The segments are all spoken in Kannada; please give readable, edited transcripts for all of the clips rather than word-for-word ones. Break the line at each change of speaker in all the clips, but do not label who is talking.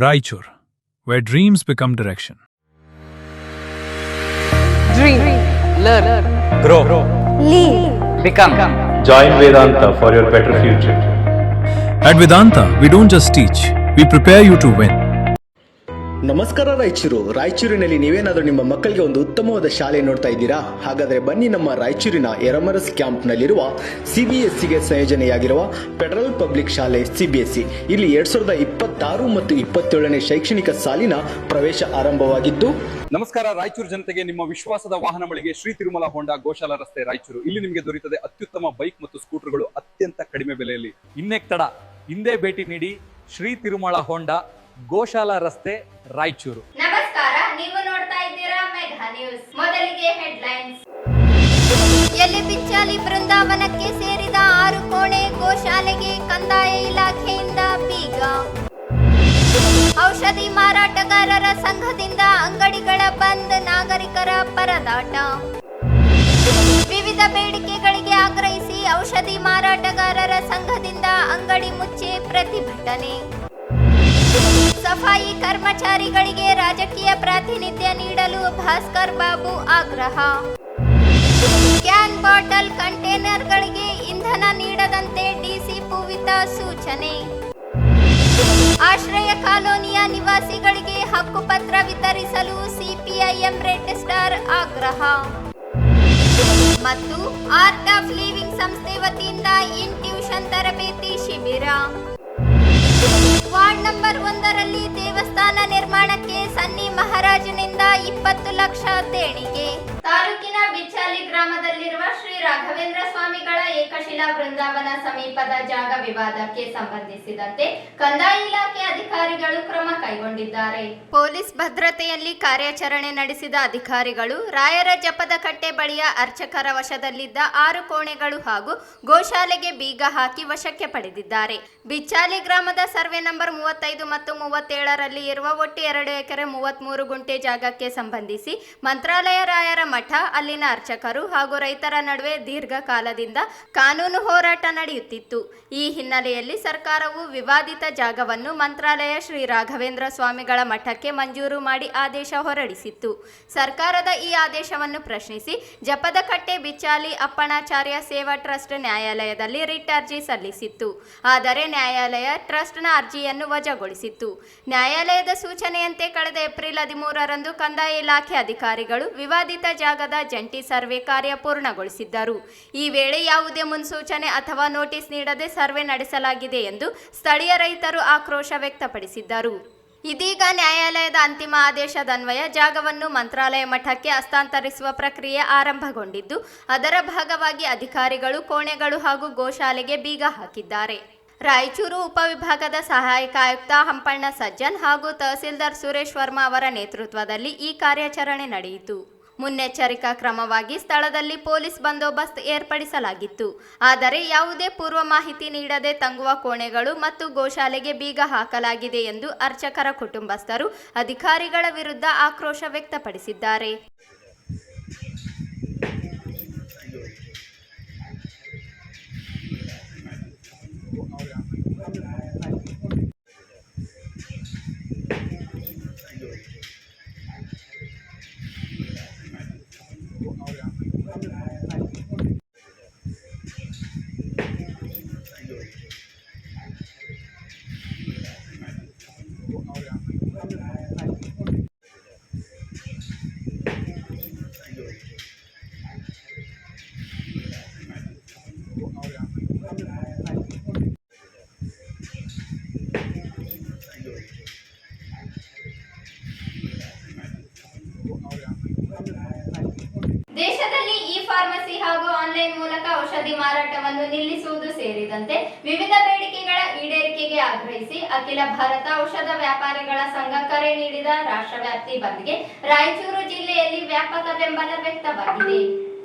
Raichur, where dreams become direction.
Dream, learn,
grow,
lead,
become.
Join Vedanta for your better future.
At Vedanta, we don't just teach, we prepare you to win.
ನಮಸ್ಕಾರ ರಾಯಚೂರಿನಲ್ಲಿ ನೀವೇನಾದರೂ ನಿಮ್ಮ ಮಕ್ಕಳಿಗೆ ಒಂದು ಉತ್ತಮವಾದ ಶಾಲೆ ನೋಡ್ತಾ ಇದ್ದೀರಾ? ಹಾಗಾದರೆ ಬನ್ನಿ ನಮ್ಮ ರಾಯಚೂರಿನ ಎರಮರಸ್ ಕ್ಯಾಂಪ್ನಲ್ಲಿರುವ CBSEಗೆ ಸಂಯೋಜನೆಯಾಗಿರುವ ಫೆಡರಲ್ ಪಬ್ಲಿಕ್ ಶಾಲೆ CBSE. ಇಲ್ಲಿ 2026 ಮತ್ತು 27ನೇ ಶೈಕ್ಷಣಿಕ ಸಾಲಿನ ಪ್ರವೇಶ ಆರಂಭವಾಗಿದ್ದು.
ನಮಸ್ಕಾರ ರಾಯಚೂರು ಜನತೆಗೆ, ನಿಮ್ಮ ವಿಶ್ವಾಸದ ವಾಹನ ಮಳಿಗೆ ಶ್ರೀ ತಿರುಮಲ ಹೋಂಡಾ ಗೋಶಾಲ ರಸ್ತೆ ರಾಯಚೂರು. ಇಲ್ಲಿ ನಿಮಗೆ ದೊರೆಯುತ್ತದೆ ಅತ್ಯುತ್ತಮ ಬೈಕ್ ಮತ್ತು ಸ್ಕೂಟರ್ಗಳು ಅತ್ಯಂತ ಕಡಿಮೆ ಬೆಲೆಯಲ್ಲಿ.
ಇನ್ನೆಕ್ ತಡ, ಹಿಂದೆ ಭೇಟಿ ನೀಡಿ ಶ್ರೀ ತಿರುಮಲ ಹೋಂಡಾ ಗೋಶಾಲ ರಸ್ತೆ ರಾಯಚೂರು.
ನಮಸ್ಕಾರ, ನೀವು ನೋಡ್ತಾ ಇದ್ದೀರಾ ಮೆಗಾ ನ್ಯೂಸ್. ಮೊದಲಿಗೆ ಹೆಡ್ಲೈನ್ಸ್. ಎಲ್ಲಿ ಬಿಚ್ಚಾಲಿ ಬೃಂದಾವನಕ್ಕೆ ಸೇರಿದ 6 ಕೋಣೆ ಗೋಶಾಲೆಗೆ ಕಂದಾಯ ಇಲಾಖೆಯಿಂದ ಬೀಗ. ಔಷಧಿ ಮಾರಾಟಗಾರರ ಸಂಘದಿಂದ ಅಂಗಡಿಗಳ ಬಂದ್, ನಾಗರಿಕರ ಪರದಾಟ. ವಿವಿಧ ಬೇಡಿಕೆಗಳಿಗೆ ಆಗ್ರಹಿಸಿ ಔಷಧಿ ಮಾರಾಟಗಾರರ ಸಂಘದಿಂದ ಅಂಗಡಿ ಮುಚ್ಚಿ ಪ್ರತಿಭಟನೆ. ಸಫಾಯಿ ಕರ್ಮಚಾರಿಗಳಿಗೆ ರಾಜಕೀಯ ಪ್ರಾತಿನಿಧ್ಯ ನೀಡಲು ಭಾಸ್ಕರ್ ಬಾಬು ಆಗ್ರಹ. ಕ್ಯಾನ್ ಬಾಟಲ್ ಕಂಟೇನರ್ಗಳಿಗೆ ಇಂಧನ ನೀಡದಂತೆ ಡಿಸಿ ಪೂವಿತ ಸೂಚನೆ. ಆಶ್ರಯ ಕಾಲೋನಿಯ ನಿವಾಸಿಗಳಿಗೆ ಹಕ್ಕುಪತ್ರ ವಿತರಿಸಲು ಸಿಪಿಐಎಂ ರೆಡ್ ಸ್ಟಾರ್ ಆಗ್ರಹ. ಮತ್ತು ಆರ್ಟ್ ಆಫ್ ಲಿವಿಂಗ್ ಸಂಸ್ಥೆ ವತಿಯಿಂದ ಇನ್ ಟ್ಯೂಷನ್ ತರಬೇತಿ ಶಿಬಿರ. ವಾರ್ಡ್ ನಂಬರ್ 1ರಲ್ಲಿ ದೇವಸ್ಥಾನ ನಿರ್ಮಾಣಕ್ಕೆ ಸನ್ನಿ ಮಹಾರಾಜನಿಂದ 20 ಲಕ್ಷ ದೇಣಿಗೆ. ತಾಲೂಕಿನ ಬಿಚ್ಚಾಲಿ ಗ್ರಾಮದಲ್ಲಿರುವ ಶ್ರೀ ರಾಘವೇಂದ್ರ ಸ್ವಾಮಿಗಳ ಏಕಶಿಲಾ ಬೃಂದಾವನ ಸಮೀಪದ ಜಾಗ ವಿವಾದಕ್ಕೆ ಸಂಬಂಧಿಸಿದಂತೆ ಕಂದಾಯ ಇಲಾಖೆ ಅಧಿಕಾರಿಗಳು ಕ್ರಮ ಕೈಗೊಂಡಿದ್ದಾರೆ. ಪೊಲೀಸ್ ಭದ್ರತೆಯಲ್ಲಿ ಕಾರ್ಯಾಚರಣೆ ನಡೆಸಿದ ಅಧಿಕಾರಿಗಳು ರಾಯರ ಜಪದ ಕಟ್ಟೆ ಬಳಿಯ ಅರ್ಚಕರ ವಶದಲ್ಲಿದ್ದ 6 ಕೋಣೆಗಳು ಹಾಗೂ ಗೋಶಾಲೆಗೆ ಬೀಗ ಹಾಕಿ ವಶಕ್ಕೆ ಪಡೆದಿದ್ದಾರೆ. ಬಿಚ್ಚಾಲಿ ಗ್ರಾಮದ ಸರ್ವೆ ನಂಬರ್ 35 ಮತ್ತು 37ರಲ್ಲಿ ಇರುವ ಒಟ್ಟು 2 ಎಕರೆ 33 ಗುಂಟೆ ಜಾಗಕ್ಕೆ ಸಂಬಂಧಿಸಿ ಮಂತ್ರಾಲಯ ರಾಯರ ಮಠ, ಅಲ್ಲಿನ ಅರ್ಚಕರು ಹಾಗೂ ರೈತರ ನಡುವೆ ದೀರ್ಘಕಾಲದಿಂದ ಕಾನೂನು ಹೋರಾಟ ನಡೆಯುತ್ತಿತ್ತು. ಈ ಹಿನ್ನೆಲೆಯಲ್ಲಿ ಸರ್ಕಾರವು ವಿವಾದಿತ ಜಾಗವನ್ನು ಮಂತ್ರಾಲಯ ಶ್ರೀ ರಾಘವೇಂದ್ರ ಸ್ವಾಮಿಗಳ ಮಠಕ್ಕೆ ಮಂಜೂರು ಮಾಡಿ ಆದೇಶ ಹೊರಡಿಸಿತ್ತು. ಸರ್ಕಾರದ ಈ ಆದೇಶವನ್ನು ಪ್ರಶ್ನಿಸಿ ಜಪದ ಕಟ್ಟೆ ಬಿಚ್ಚಾಲಿ ಅಪ್ಪಣಾಚಾರ್ಯ ಸೇವಾ ಟ್ರಸ್ಟ್ ನ್ಯಾಯಾಲಯದಲ್ಲಿ ರಿಟ್ ಅರ್ಜಿ ಸಲ್ಲಿಸಿತ್ತು. ಆದರೆ ನ್ಯಾಯಾಲಯ ಟ್ರಸ್ಟ್ನ ಅರ್ಜಿಯನ್ನು ವಜಾಗೊಳಿಸಿತ್ತು. ನ್ಯಾಯಾಲಯದ ಸೂಚನೆಯಂತೆ ಕಳೆದ ಏಪ್ರಿಲ್ 13ರಂದು ಕಂದಾಯ ಇಲಾಖೆ ಅಧಿಕಾರಿಗಳು ವಿವಾದಿತ ಜಾಗದ ಜಂಟಿ ಸರ್ವೆ ಕಾರ್ಯ ಪೂರ್ಣಗೊಳಿಸಿದ್ದರು. ಈ ವೇಳೆ ಯಾವುದೇ ಮುನ್ಸೂಚನೆ ಅಥವಾ ನೋಟಿಸ್ ನೀಡದೆ ಸರ್ವೆ ನಡೆಸಲಾಗಿದೆ ಎಂದು ಸ್ಥಳೀಯ ರೈತರು ಆಕ್ರೋಶ ವ್ಯಕ್ತಪಡಿಸಿದ್ದರು. ಇದೀಗ ನ್ಯಾಯಾಲಯದ ಅಂತಿಮ ಆದೇಶದನ್ವಯ ಜಾಗವನ್ನು ಮಂತ್ರಾಲಯ ಮಠಕ್ಕೆ ಹಸ್ತಾಂತರಿಸುವ ಪ್ರಕ್ರಿಯೆ ಆರಂಭಗೊಂಡಿದ್ದು, ಅದರ ಭಾಗವಾಗಿ ಅಧಿಕಾರಿಗಳು ಕೋಣೆಗಳು ಹಾಗೂ ಗೋಶಾಲೆಗೆ ಬೀಗ ಹಾಕಿದ್ದಾರೆ. ರಾಯಚೂರು ಉಪವಿಭಾಗದ ಸಹಾಯಕ ಆಯುಕ್ತ ಹಂಪಣ್ಣ ಸಜ್ಜನ್ ಹಾಗೂ ತಹಸೀಲ್ದಾರ್ ಸುರೇಶ್ ವರ್ಮಾ ಅವರ ನೇತೃತ್ವದಲ್ಲಿ ಈ ಕಾರ್ಯಾಚರಣೆ ನಡೆಯಿತು. ಮುನ್ನೆಚ್ಚರಿಕಾ ಕ್ರಮವಾಗಿ ಸ್ಥಳದಲ್ಲಿ ಪೊಲೀಸ್ ಬಂದೋಬಸ್ತ್ ಏರ್ಪಡಿಸಲಾಗಿತ್ತು. ಆದರೆ ಯಾವುದೇ ಪೂರ್ವ ಮಾಹಿತಿ ನೀಡದೆ ತಂಗುವ ಕೋಣೆಗಳು ಮತ್ತು ಗೋಶಾಲೆಗೆ ಬೀಗ ಹಾಕಲಾಗಿದೆ ಎಂದು ಅರ್ಚಕರ ಕುಟುಂಬಸ್ಥರು ಅಧಿಕಾರಿಗಳ ವಿರುದ್ಧ ಆಕ್ರೋಶ ವ್ಯಕ್ತಪಡಿಸಿದ್ದಾರೆ. ದೇಶದಲ್ಲಿ ಇ ಫಾರ್ಮಸಿ ಹಾಗೂ ಆನ್ಲೈನ್ ಮೂಲಕ ಔಷಧಿ ಮಾರಾಟವನ್ನು ನಿಲ್ಲಿಸುವುದು ಸೇರಿದಂತೆ ವಿವಿಧ ಬೇಡಿಕೆಗಳ ಈಡೇರಿಕೆಗೆ ಆಗ್ರಹಿಸಿ ಅಖಿಲ ಭಾರತ ಔಷಧ ವ್ಯಾಪಾರಿಗಳ ಸಂಘ ಕರೆ ನೀಡಿದ ರಾಷ್ಟ್ರವ್ಯಾಪಿ ಬಂದ್ಗೆ ರಾಯಚೂರು ಜಿಲ್ಲೆಯಲ್ಲಿ ವ್ಯಾಪಕ ಬೆಂಬಲ ವ್ಯಕ್ತವಾಗಿದೆ.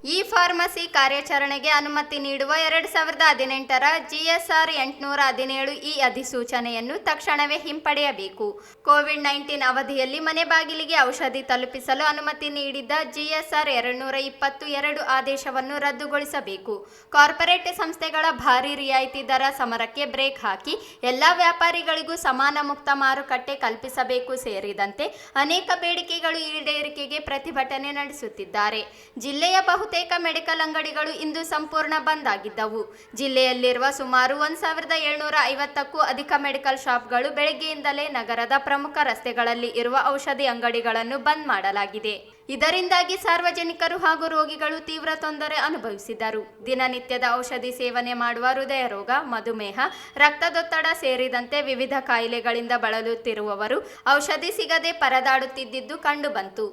ಈ ಫಾರ್ಮಸಿ ಕಾರ್ಯಾಚರಣೆಗೆ ಅನುಮತಿ ನೀಡುವ 2018ರ GSR 817 ಈ ಅಧಿಸೂಚನೆಯನ್ನು ತಕ್ಷಣವೇ ಹಿಂಪಡೆಯಬೇಕು. ಕೋವಿಡ್-19 ಅವಧಿಯಲ್ಲಿ ಮನೆ ಬಾಗಿಲಿಗೆ ಔಷಧಿ ತಲುಪಿಸಲು ಅನುಮತಿ ನೀಡಿದ್ದ GSR 222 ಆದೇಶವನ್ನು ರದ್ದುಗೊಳಿಸಬೇಕು. ಕಾರ್ಪೊರೇಟ್ ಸಂಸ್ಥೆಗಳ ಭಾರಿ ರಿಯಾಯಿತಿ ದರ ಸಮರಕ್ಕೆ ಬ್ರೇಕ್ ಹಾಕಿ ಎಲ್ಲ ವ್ಯಾಪಾರಿಗಳಿಗೂ ಸಮಾನ ಮುಕ್ತ ಮಾರುಕಟ್ಟೆ ಕಲ್ಪಿಸಬೇಕು ಸೇರಿದಂತೆ ಅನೇಕ ಬೇಡಿಕೆಗಳು ಈಡೇರಿಕೆಗೆ ಪ್ರತಿಭಟನೆ ನಡೆಸುತ್ತಿದ್ದಾರೆ. ಜಿಲ್ಲೆಯ ಬಹುತೇಕ ಮೆಡಿಕಲ್ ಅಂಗಡಿಗಳು ಇಂದು ಸಂಪೂರ್ಣ ಬಂದ್ ಆಗಿದ್ದವು. ಜಿಲ್ಲೆಯಲ್ಲಿರುವ ಸುಮಾರು 1750ಕ್ಕೂ ಅಧಿಕ ಮೆಡಿಕಲ್ ಶಾಪ್ಗಳು ಬೆಳಗ್ಗೆಯಿಂದಲೇ ನಗರದ ಪ್ರಮುಖ ರಸ್ತೆಗಳಲ್ಲಿ ಇರುವ ಔಷಧಿ ಅಂಗಡಿಗಳನ್ನು ಬಂದ್ ಮಾಡಲಾಗಿದೆ. ಇದರಿಂದಾಗಿ ಸಾರ್ವಜನಿಕರು ಹಾಗೂ ರೋಗಿಗಳು ತೀವ್ರ ತೊಂದರೆ ಅನುಭವಿಸಿದರು. ದಿನನಿತ್ಯದ ಔಷಧಿ ಸೇವನೆ ಮಾಡುವ ಹೃದಯ ರೋಗ, ಮಧುಮೇಹ, ರಕ್ತದೊತ್ತಡ ಸೇರಿದಂತೆ ವಿವಿಧ ಕಾಯಿಲೆಗಳಿಂದ ಬಳಲುತ್ತಿರುವವರು ಔಷಧಿ ಸಿಗದೆ ಪರದಾಡುತ್ತಿದ್ದುದು ಕಂಡುಬಂತು.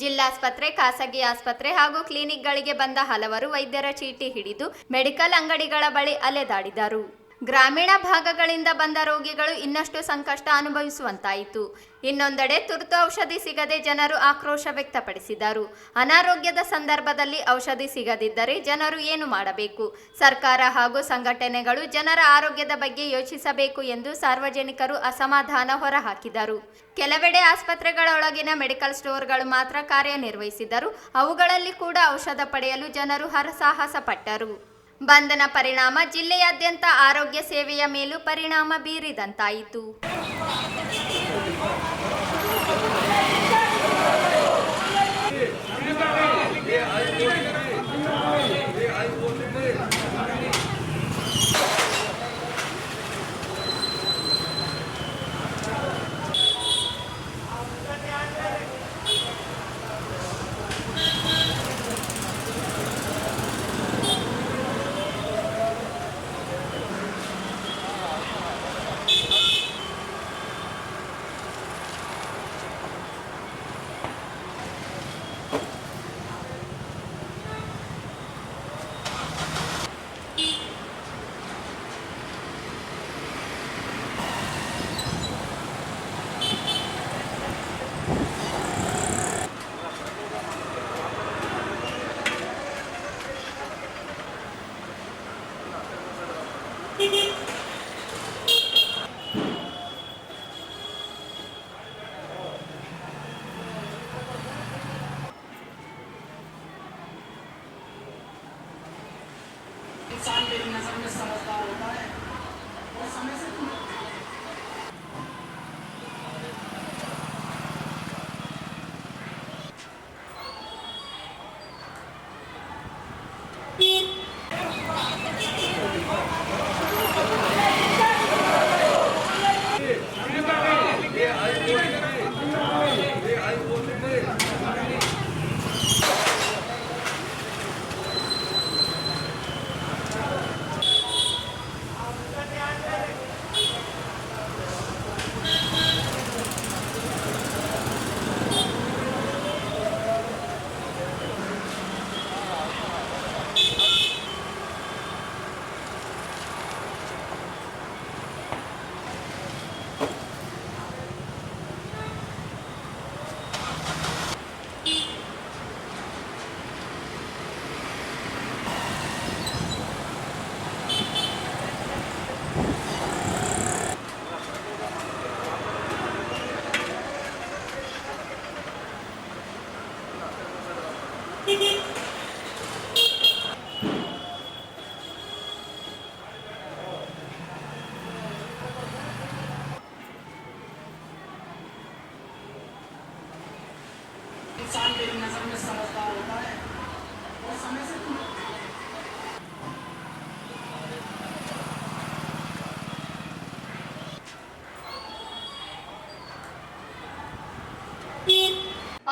ಜಿಲ್ಲಾಸ್ಪತ್ರೆ, ಖಾಸಗಿ ಆಸ್ಪತ್ರೆ ಹಾಗೂ ಕ್ಲಿನಿಕ್ಗಳಿಗೆ ಬಂದ ಹಲವರು ವೈದ್ಯರ ಚೀಟಿ ಹಿಡಿದು ಮೆಡಿಕಲ್ ಅಂಗಡಿಗಳ ಬಳಿ ಅಲೆದಾಡಿದರು. ಗ್ರಾಮೀಣ ಭಾಗಗಳಿಂದ ಬಂದ ರೋಗಿಗಳು ಇನ್ನಷ್ಟು ಸಂಕಷ್ಟ ಅನುಭವಿಸುವಂತಾಯಿತು. ಇನ್ನೊಂದೆಡೆ ತುರ್ತು ಔಷಧಿ ಸಿಗದೆ ಜನರು ಆಕ್ರೋಶ ವ್ಯಕ್ತಪಡಿಸಿದರು. ಅನಾರೋಗ್ಯದ ಸಂದರ್ಭದಲ್ಲಿ ಔಷಧಿ ಸಿಗದಿದ್ದರೆ ಜನರು ಏನು ಮಾಡಬೇಕು? ಸರ್ಕಾರ ಹಾಗೂ ಸಂಘಟನೆಗಳು ಜನರ ಆರೋಗ್ಯದ ಬಗ್ಗೆ ಯೋಚಿಸಬೇಕು ಎಂದು ಸಾರ್ವಜನಿಕರು ಅಸಮಾಧಾನ ಹೊರಹಾಕಿದರು. ಕೆಲವೆಡೆ ಆಸ್ಪತ್ರೆಗಳೊಳಗಿನ ಮೆಡಿಕಲ್ ಸ್ಟೋರ್ಗಳು ಮಾತ್ರ ಕಾರ್ಯನಿರ್ವಹಿಸಿದರು. ಅವುಗಳಲ್ಲಿ ಕೂಡ ಔಷಧ ಪಡೆಯಲು ಜನರು ಹರಸಾಹಸ ಪಟ್ಟರು. ಬಂಧನ ಪರಿಣಾಮ ಜಿಲ್ಲೆಯಾದ್ಯಂತ ಆರೋಗ್ಯ ಸೇವೆಯ ಮೇಲೂ ಪರಿಣಾಮ ಬೀರಿದಂತಾಯಿತು.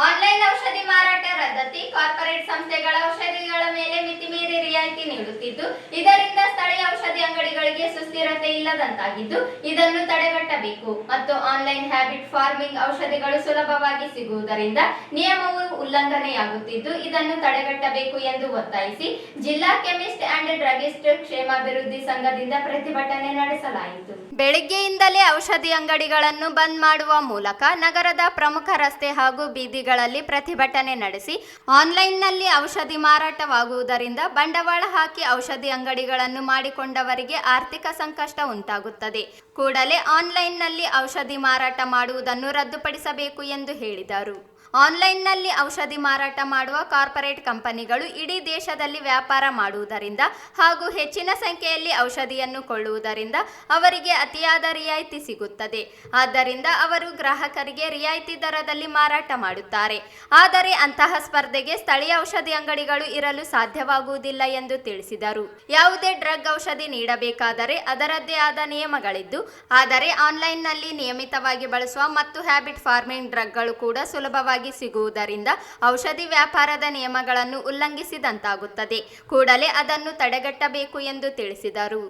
ಆನ್ಲೈನ್ ಔಷಧಿ ಮಾರಾಟ ರದ್ದತಿ. ಕಾರ್ಪೊರೇಟ್ ಸಂಸ್ಥೆಗಳ ಔಷಧಿಗಳ ಮೇಲೆ ಮಿತಿಮೀರಿ ರಿಯಾಯಿತಿ ನೀಡುತ್ತಿದ್ದು, ಇದರಿಂದ ಸ್ಥಳೀಯ ಔಷಧಿ ಅಂಗಡಿಗಳಿಗೆ ಸುಸ್ಥಿರತೆ ಇಲ್ಲದಂತಾಗಿದ್ದು, ಇದನ್ನು ತಡೆಗಟ್ಟಬೇಕು ಮತ್ತು ಆನ್ಲೈನ್ ಹ್ಯಾಬಿಟ್ ಫಾರ್ಮಿಂಗ್ ಔಷಧಿಗಳು ಸುಲಭವಾಗಿ ಸಿಗುವುದರಿಂದ ನಿಯಮವು ಉಲ್ಲಂಘನೆಯಾಗುತ್ತಿದ್ದು, ಇದನ್ನು ತಡೆಗಟ್ಟಬೇಕು ಎಂದು ಒತ್ತಾಯಿಸಿ ಜಿಲ್ಲಾ ಕೆಮಿಸ್ಟ್ ಅಂಡ್ ಡ್ರಗಿಸ್ಟ್ ಕ್ಷೇಮಾಭಿವೃದ್ಧಿ ಸಂಘದಿಂದ ಪ್ರತಿಭಟನೆ ನಡೆಸಲಾಯಿತು. ಬೆಳಿಗ್ಗೆಯಿಂದಲೇ ಔಷಧಿ ಅಂಗಡಿಗಳನ್ನು ಬಂದ್ ಮಾಡುವ ಮೂಲಕ ನಗರದ ಪ್ರಮುಖ ರಸ್ತೆ ಹಾಗೂ ಬೀದಿಗಳಲ್ಲಿ ಪ್ರತಿಭಟನೆ ನಡೆಸಿ ಆನ್ಲೈನ್ನಲ್ಲಿ ಔಷಧಿ ಮಾರಾಟವಾಗುವುದರಿಂದ ಬಂಡವಾಳ ಹಾಕಿ ಔಷಧಿ ಅಂಗಡಿಗಳನ್ನು ಮಾಡಿಕೊಂಡವರಿಗೆ ಆರ್ಥಿಕ ಸಂಕಷ್ಟ ಉಂಟಾಗುತ್ತದೆ. ಕೂಡಲೇ ಆನ್ಲೈನ್ನಲ್ಲಿ ಔಷಧಿ ಮಾರಾಟ ಮಾಡುವುದನ್ನು ರದ್ದುಪಡಿಸಬೇಕು ಎಂದು ಹೇಳಿದರು. ಆನ್ಲೈನ್ನಲ್ಲಿ ಔಷಧಿ ಮಾರಾಟ ಮಾಡುವ ಕಾರ್ಪೊರೇಟ್ ಕಂಪನಿಗಳು ಇಡೀ ದೇಶದಲ್ಲಿ ವ್ಯಾಪಾರ ಮಾಡುವುದರಿಂದ ಹಾಗೂ ಹೆಚ್ಚಿನ ಸಂಖ್ಯೆಯಲ್ಲಿ ಔಷಧಿಯನ್ನು ಕೊಳ್ಳುವುದರಿಂದ ಅವರಿಗೆ ಅತಿಯಾದ ರಿಯಾಯಿತಿ ಸಿಗುತ್ತದೆ. ಆದ್ದರಿಂದ ಅವರು ಗ್ರಾಹಕರಿಗೆ ರಿಯಾಯಿತಿ ದರದಲ್ಲಿ ಮಾರಾಟ ಮಾಡುತ್ತಾರೆ. ಆದರೆ ಅಂತಹ ಸ್ಪರ್ಧೆಗೆ ಸ್ಥಳೀಯ ಔಷಧಿ ಅಂಗಡಿಗಳು ಇರಲು ಸಾಧ್ಯವಾಗುವುದಿಲ್ಲ ಎಂದು ತಿಳಿಸಿದರು. ಯಾವುದೇ ಡ್ರಗ್ ಔಷಧಿ ನೀಡಬೇಕಾದರೆ ಅದರದ್ದೇ ಆದ ನಿಯಮಗಳಿದ್ದು, ಆದರೆ ಆನ್ಲೈನ್ನಲ್ಲಿ ನಿಯಮಿತವಾಗಿ ಬಳಸುವ ಮತ್ತು ಹ್ಯಾಬಿಟ್ ಫಾರ್ಮಿಂಗ್ ಡ್ರಗ್ಗಳು ಕೂಡ ಸುಲಭವಾಗಿ ಸಿಗುವುದರಿಂದ ಔಷಧಿ ವ್ಯಾಪಾರದ ನಿಯಮಗಳನ್ನು ಉಲ್ಲಂಘಿಸಿದಂತಾಗುತ್ತದೆ. ಕೂಡಲೇ ಅದನ್ನು ತಡೆಗಟ್ಟಬೇಕು ಎಂದು ತಿಳಿಸಿದರು.